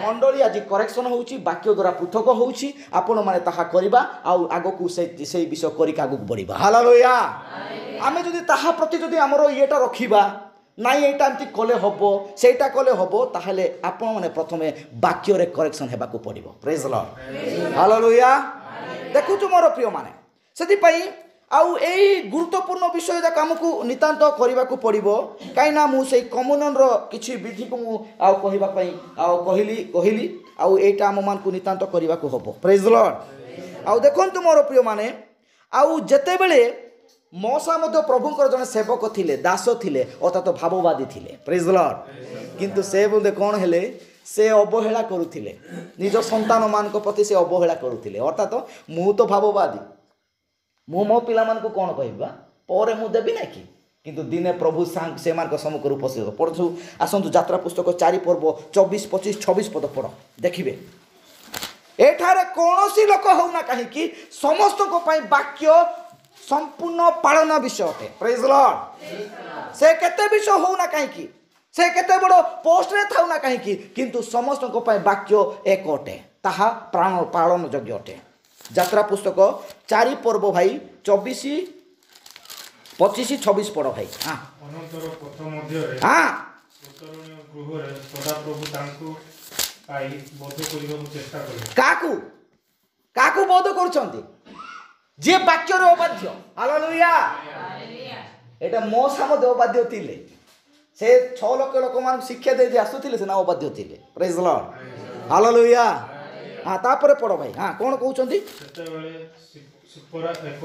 ମଣ୍ଡଳୀ ଆଜି କରେକ୍ସନ୍ ହେଉଛି, ବାକ୍ୟ ଦ୍ୱାରା ପୃଥକ ହେଉଛି। ଆପଣମାନେ ତାହା କରିବା ଆଉ ଆଗକୁ ସେଇ ବିଷୟ କରିକି ଆଗକୁ ବଢ଼ିବା। ହାଲେଲୁୟା। ଆମେ ଯଦି ତାହା ପ୍ରତି ଯଦି ଆମର ଇଏଟା ରଖିବା, ନାଇଁ ଏଇଟା ଏମିତି କଲେ ହେବ ସେଇଟା କଲେ ହେବ ତାହେଲେ ଆପଣମାନେ ପ୍ରଥମେ ବାକ୍ୟରେ କରେକ୍ସନ୍ ହେବାକୁ ପଡ଼ିବ। ପ୍ରେଜ୍ ଦ ଲର୍ଡ, ହାଲେଲୁୟା। ଦେଖୁଛୁ ମୋର ପ୍ରିୟମାନେ, ସେଥିପାଇଁ ଆଉ ଏଇ ଗୁରୁତ୍ୱପୂର୍ଣ୍ଣ ବିଷୟ ଯାକ ଆମକୁ ନିତାନ୍ତ କରିବାକୁ ପଡ଼ିବ। କାହିଁକିନା ମୁଁ ସେଇ କମ୍ୟୁନିୟନର କିଛି ବିଧିକୁ ମୁଁ ଆଉ କହିବା ପାଇଁ ଆଉ କହିଲି ଆଉ ଏଇଟା ଆମମାନଙ୍କୁ ନିତାନ୍ତ କରିବାକୁ ହେବ। ପ୍ରେଜ୍ ଦ ଲର୍ଡ। ଆଉ ଦେଖନ୍ତୁ ମୋର ପ୍ରିୟମାନେ, ଆଉ ଯେତେବେଳେ ମଉସା ମଧ୍ୟ ପ୍ରଭୁଙ୍କର ଜଣେ ସେବକ ଥିଲେ, ଦାସ ଥିଲେ, ଅର୍ଥାତ ଭାବବାଦୀ ଥିଲେ। ପ୍ରେଜ୍ ଦ ଲର୍ଡ। କିନ୍ତୁ ସେ ବୋଧେ କ'ଣ ହେଲେ, ସେ ଅବହେଳା କରୁଥିଲେ, ନିଜ ସନ୍ତାନମାନଙ୍କ ପ୍ରତି ସେ ଅବହେଳା କରୁଥିଲେ। ଅର୍ଥାତ ମୁଁ ତ ଭାବବାଦୀ, ମୁଁ ମୋ ପିଲାମାନଙ୍କୁ କ'ଣ କହିବା ପରେ ମୁଁ ଦେବି ନାହିଁ କି? କିନ୍ତୁ ଦିନେ ପ୍ରଭୁ ସେମାନଙ୍କ ସମ୍ମୁଖରେ ଉପସ୍ଥିତ। ପଢ଼ୁ ଆସନ୍ତୁ ଯାତ୍ରା ପୁସ୍ତକ 4 ପର୍ବ 24, 25, 26 ପଦ ପଢ଼, ଦେଖିବେ। ଏଠାରେ କୌଣସି ଲୋକ ହେଉନା କାହିଁକି ସମସ୍ତଙ୍କ ପାଇଁ ବାକ୍ୟ ସମ୍ପୂର୍ଣ୍ଣ ପାଳନ ବିଷୟ ଅଟେ। ପ୍ରେଜ୍ ଦ ଲର୍ଡ। ସେ କେତେ ବିଷୟ ହେଉନା କାହିଁକି, ସେ କେତେ ବଡ଼ ପୋଷ୍ଟରେ ଥାଉ ନା କାହିଁକି, କିନ୍ତୁ ସମସ୍ତଙ୍କ ପାଇଁ ବାକ୍ୟ ଏକ ଅଟେ, ତାହା ପାଳନ ଯୋଗ୍ୟ ଅଟେ। ଯାତ୍ରା ପୁସ୍ତକ 4 ପର୍ବ ଭାଇ 24, 25, 26 ପଢ଼ ଭାଇ। ଅନନ୍ତର ପଥ ମଧ୍ୟରେ ଉତ୍ତରଣୀୟ ଗୃହରେ ସଦାପ୍ରଭୁ ତାଙ୍କୁ ପାଇ ବୋଧ କରିବାକୁ ଚେଷ୍ଟା କଲେ। କାହାକୁ ବୋଧ କରୁଛନ୍ତି? ଯିଏ ବାକ୍ୟରେ ଅବାଧ୍ୟ। ହାଲେଲୁୟା। ଏଇଟା ମଉସା ମଧ୍ୟ ଅବାଧ୍ୟ ଥିଲେ। ସେ 6 ଲକ୍ଷ ଲୋକମାନଙ୍କୁ ଶିକ୍ଷା ଦେଇ ଆସୁଥିଲେ, ସେ ନା ଅବାଧ୍ୟ ଥିଲେ। ପ୍ରେଜ୍ ଦ ଲର୍ଡ, ହାଲେଲୁୟା। ତାପରେ ପଢ଼ ଭାଇ। କ'ଣ କହୁଛନ୍ତି? ସେତେବେଳେ ସିପୋରା ଏକ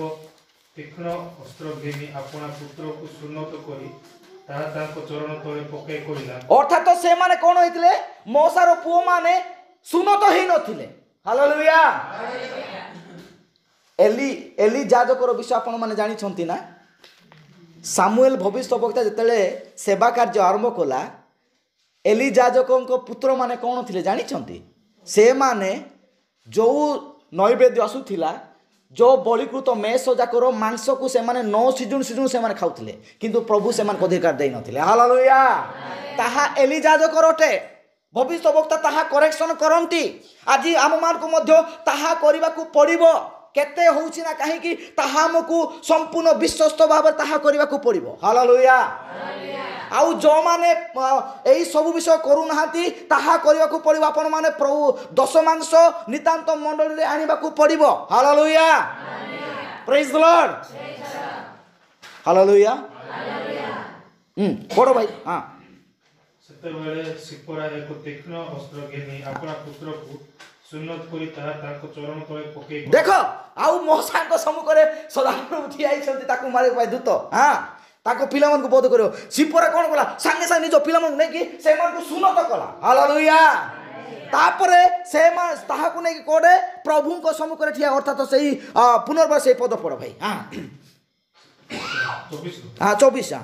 ତୀକ୍ଷ୍ଣ ଅସ୍ତ୍ର ଘେନି ଆପଣା ପୁତ୍ରକୁ ସୁନ୍ନତ କରି ତାହା ତାଙ୍କ ଚରଣ ତଳେ ପକାଇ କହିଲା। ଅର୍ଥାତ ସେମାନେ କ'ଣ ହେଇଥିଲେ? ମଉସାର ପୁଅମାନେ ସୁନ୍ନତ ହେଇନଥିଲେ। ହାଲେଲୁୟା। ଏଲି ଯାଜକର ବିଷୟ ଆପଣମାନେ ଜାଣିଛନ୍ତି ନା? ସାମୁଏଲ ଭବିଷ୍ୟବକ୍ତା ଯେତେବେଳେ ସେବା କାର୍ଯ୍ୟ ଆରମ୍ଭ କଲା, ଏଲି ଯାଜକଙ୍କ ପୁତ୍ରମାନେ କ'ଣ ଥିଲେ ଜାଣିଛନ୍ତି? ସେମାନେ ଯେଉଁ ନୈବେଦ୍ୟ ଆସୁଥିଲା, ଯେଉଁ ବଳିକୃତ ମେଷ ଯାକର ମାଂସକୁ ସେମାନେ ନ ସିଜୁଣୁ ସେମାନେ ଖାଉଥିଲେ, କିନ୍ତୁ ପ୍ରଭୁ ସେମାନଙ୍କୁ ଅଧିକାର ଦେଇନଥିଲେ। ହାଲେଲୁୟା। ତାହା ଏଲି ଯାଜକର ଅଟେ। ଭବିଷ୍ୟବକ୍ତା ତାହା କରେକ୍ସନ୍ କରନ୍ତି। ଆଜି ଆମମାନଙ୍କୁ ମଧ୍ୟ ତାହା କରିବାକୁ ପଡ଼ିବ। କେତେ ହେଉଛି ନା କାହିଁକି ତାହା ଆମକୁ ସମ୍ପୂର୍ଣ୍ଣ ବିଶ୍ୱସ୍ତ ଭାବରେ ତାହା କରିବାକୁ ପଡ଼ିବ। ହାଲେଲୁୟା। ଆଉ ଯେଉଁମାନେ ଏହି ସବୁ ବିଷୟ କରୁନାହାନ୍ତି ତାହା କରିବାକୁ ପଡ଼ିବ। ଆପଣମାନେ ପ୍ରଭୁ ଦଶମାଂଶ ନିତାନ୍ତ ମଣ୍ଡଳୀରେ ଆଣିବାକୁ ପଡ଼ିବ। ହାଲେଲୁୟା। ପ୍ରେଜ୍ ଦ ଲର୍ଡ, ହାଲେଲୁୟା। ପଢ଼ ଭାଇ। ସେତେବେଳେ ସିପୋରା ଏକ ତୀକ୍ଷ୍ଣ ଅସ୍ତ୍ର ଘେନି ଆପଣା ପୁତ୍ରକୁ ସୁନ୍ନତ କରି ତାହା ତାଙ୍କ ଚରଣ ତଳେ ପକାଇ। ଦେଖ, ଆଉ ମଉସାଙ୍କ ସମ୍ମୁଖରେ ସଦାପ୍ରଭୁ ଠିଆ ହେଇଛନ୍ତି ତାକୁ ମାରିବା ପାଇଁ ଦୂତ। ତାଙ୍କ ପିଲାମାନଙ୍କୁ ବୋଧ କରିବ। ସିପୋରା କ'ଣ କଲା? ସାଙ୍ଗେ ସାଙ୍ଗେ ନିଜ ପିଲାମାନଙ୍କୁ ନେଇକି ସେମାନଙ୍କୁ ସୁନ୍ନତ କଲା। ହାଲେଲୁୟା। ତାପରେ ସେମାନେ ତାହାକୁ ନେଇକି କୋଡ଼େ ପ୍ରଭୁଙ୍କ ସମ୍ମୁଖରେ ଠିଆ, ଅର୍ଥାତ ସେଇ ପୁନର୍ବାର ସେଇ ପଦ ପଢ଼ ଭାଇ। 24।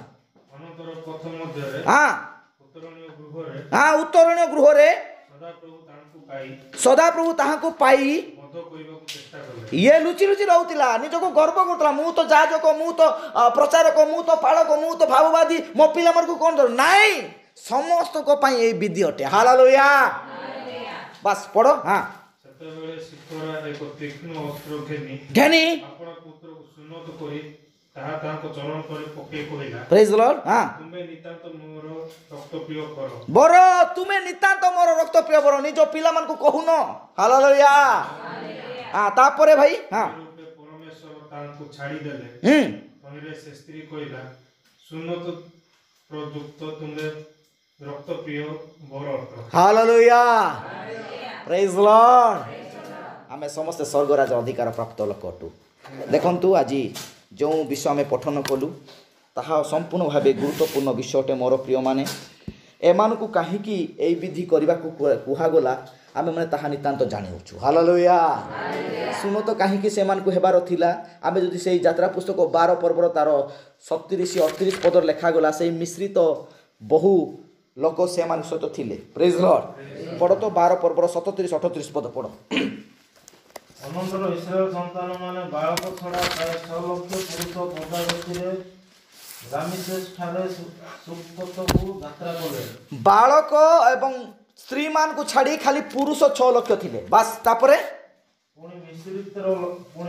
ଅନନ୍ତର ପଥ ମଧ୍ୟରେ ଉତ୍ତରଣୀୟ ଗୃହରେ ସଦାପ୍ରଭୁ ତାହାଙ୍କୁ ପାଇ ବୋଧ କରିବାକୁ ଚେଷ୍ଟା କଲେ। ଇଏ ଲୁଚି ରହୁଥିଲା, ନିଜକୁ ଗର୍ବ କରୁଥିଲା, ମୁଁ ତ ଯାଜକ, ମୁଁ ତ ପ୍ରଚାରକ, ମୁଁ ତ ପାଳକ, ମୁଁ ତ ଭାବବାଦୀ, ମୋ ପିଲାମାନଙ୍କୁ କ'ଣ ଦରକାର ନାଇଁ। ସମସ୍ତଙ୍କ ପାଇଁ ଏଇ ବିଧି ଅଟେ। ହାଲେଲୁୟା। ବାସ୍ ପଢ଼। ସେତେବେଳେ ସିପୋରା ଏକ ତୀକ୍ଷ୍ଣ ଅସ୍ତ୍ର ଘେନି ଆପଣା ପୁତ୍ରକୁ ସୁନ୍ନତ କରି ତାହା ତାଙ୍କ ଚରଣ ତଳେ ପକାଇ କହିଲା। ପ୍ରେଜ୍ ଦ ଲର୍ଡ। ତୁମେ ନିତାନ୍ତ ମୋର ରକ୍ତପ୍ରିୟ କର। ବର, ତୁମେ ନିତାନ୍ତ ମୋର ରକ୍ତପ୍ରିୟ ବର, ନିଜ ପିଲାମାନଙ୍କୁ କହୁନ। ହାଲେଲୁୟା। ତାପରେ ଭାଇ ପରମେଶ୍ୱର ତାଙ୍କୁ ଛାଡ଼ିଦେଲେ। ତହିଁରେ ସେ ସ୍ତ୍ରୀ କହିଲା, ସୁନ୍ନତ ପ୍ରଯୁକ୍ତ ତୁମେ ରକ୍ତପ୍ରିୟ ବର ଅଟ। ହାଲେଲୁୟା। ପ୍ରେଜ୍ ଦ ଲର୍ଡ। ଆମେ ସମସ୍ତେ ସ୍ୱର୍ଗରାଜ ଅଧିକାର ପ୍ରାପ୍ତ ଲୋକ ଅଟୁ। ଦେଖନ୍ତୁ, ଆଜି ଯେଉଁ ବିଷୟ ଆମେ ପଠନ କଲୁ ତାହା ସମ୍ପୂର୍ଣ୍ଣ ଭାବେ ଗୁରୁତ୍ୱପୂର୍ଣ୍ଣ ବିଷୟ ଅଟେ। ମୋର ପ୍ରିୟମାନେ, ଏମାନଙ୍କୁ କାହିଁକି ଏଇ ବିଧି କରିବାକୁ କୁହାଗଲା ଆମେମାନେ ତାହା ନିତାନ୍ତ ଜାଣିଅଛୁ। ହାଲେଲୁୟା। ସୁନ୍ନତ କାହିଁକି ସେମାନଙ୍କୁ ହେବାର ଥିଲା? ଆମେ ଯଦି ସେଇ ଯାତ୍ରା ପୁସ୍ତକ 12 ପର୍ବର ତାର 37-38 ପଦରେ ଲେଖାଗଲା, ସେଇ ମିଶ୍ରିତ ବହୁ ଲୋକ ସେମାନଙ୍କ ସହିତ ଥିଲେ। ପ୍ରେଜ୍ ଦ ଲର୍ଡ। ପଢ଼ ତ 12 ପର୍ବର 37-38 ପଦ ପଢ଼। ଅନନ୍ତର ଇସ୍ରାଏଲ ସନ୍ତାନମାନେ ବାଳକ ଛଡ଼ା ପ୍ରାୟ 6 ଲକ୍ଷ ପୁରୁଷ ପଦାଗତିରେ ରାମିସେସ୍ ଠାରେ ସୁକ୍କୋତକୁ ଯାତ୍ରା କଲେ। ବାଳକ ଏବଂ ସ୍ତ୍ରୀମାନଙ୍କୁ ଛାଡ଼ି ଖାଲି ପୁରୁଷ 6 ଲକ୍ଷ ଥିଲେ। ବାସ୍। ତାପରେ ପୁଣି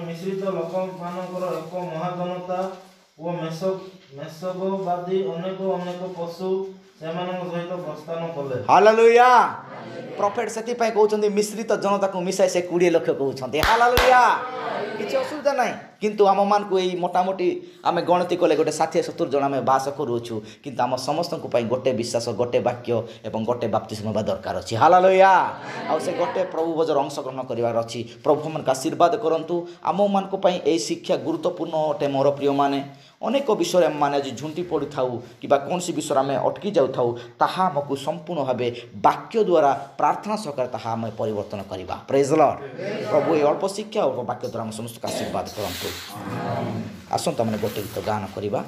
ମିଶ୍ରିତ ଲୋକମାନଙ୍କର ଏକ ମହାଜନତା ଓ ଓ ମେଷକବାଦୀ ଅନେକ ଅନେକ ପଶୁ ସେମାନଙ୍କ ସହିତ ପ୍ରସ୍ଥାନ କଲେ। ହାଲେଲୁୟା। ପ୍ରଫେଟ ସେଥିପାଇଁ କହୁଛନ୍ତି ମିଶ୍ରିତ ଜନତାକୁ ମିଶାଇ ସେ 20 ଲକ୍ଷ କହୁଛନ୍ତି। ହାଲେଲୁୟା। କିଛି ଅସୁବିଧା ନାହିଁ। କିନ୍ତୁ ଆମମାନଙ୍କୁ ଏଇ ମୋଟାମୋଟି ଆମେ ଗଣତି କଲେ ଗୋଟେ 60-70 ଜଣ ଆମେ ବାସ କରୁଅଛୁ। କିନ୍ତୁ ଆମ ସମସ୍ତଙ୍କ ପାଇଁ ଗୋଟେ ବିଶ୍ୱାସ, ଗୋଟେ ବାକ୍ୟ ଏବଂ ଗୋଟେ ବାପ୍ତିସ୍ମ ହେବା ଦରକାର ଅଛି। ହାଲେଲୁୟା। ଆଉ ସେ ଗୋଟେ ପ୍ରଭୁ ଭୋଜର ଅଂଶଗ୍ରହଣ କରିବାର ଅଛି। ପ୍ରଭୁ ଆମମାନଙ୍କୁ ଆଶୀର୍ବାଦ କରନ୍ତୁ। ଆମମାନଙ୍କ ପାଇଁ ଏହି ଶିକ୍ଷା ଗୁରୁତ୍ୱପୂର୍ଣ୍ଣ ଅଟେ। ମୋର ପ୍ରିୟମାନେ, ଅନେକ ବିଷୟରେ ଆମମାନେ ଆଜି ଝୁଣ୍ଟି ପଡ଼ିଥାଉ କିମ୍ବା କୌଣସି ବିଷୟରେ ଆମେ ଅଟକି ଯାଉଥାଉ, ତାହା ଆମକୁ ସମ୍ପୂର୍ଣ୍ଣ ଭାବେ ବାକ୍ୟ ଦ୍ୱାରା ପ୍ରାର୍ଥନା ସହକାରେ ତାହା ଆମେ ପରିବର୍ତ୍ତନ କରିବା। ପ୍ରେଜ୍ ଦ ଲର୍ଡ। ପ୍ରଭୁ ଏହି ଅଳ୍ପ ଶିକ୍ଷା ଓ ବାକ୍ୟ ଦ୍ୱାରା ଆମ ସମସ୍ତଙ୍କୁ ଆଶୀର୍ବାଦ କରନ୍ତୁ। ଆସନ୍ତୁ ଆମେ ଗୋଟେ ଗୀତ ଗାନ କରିବା।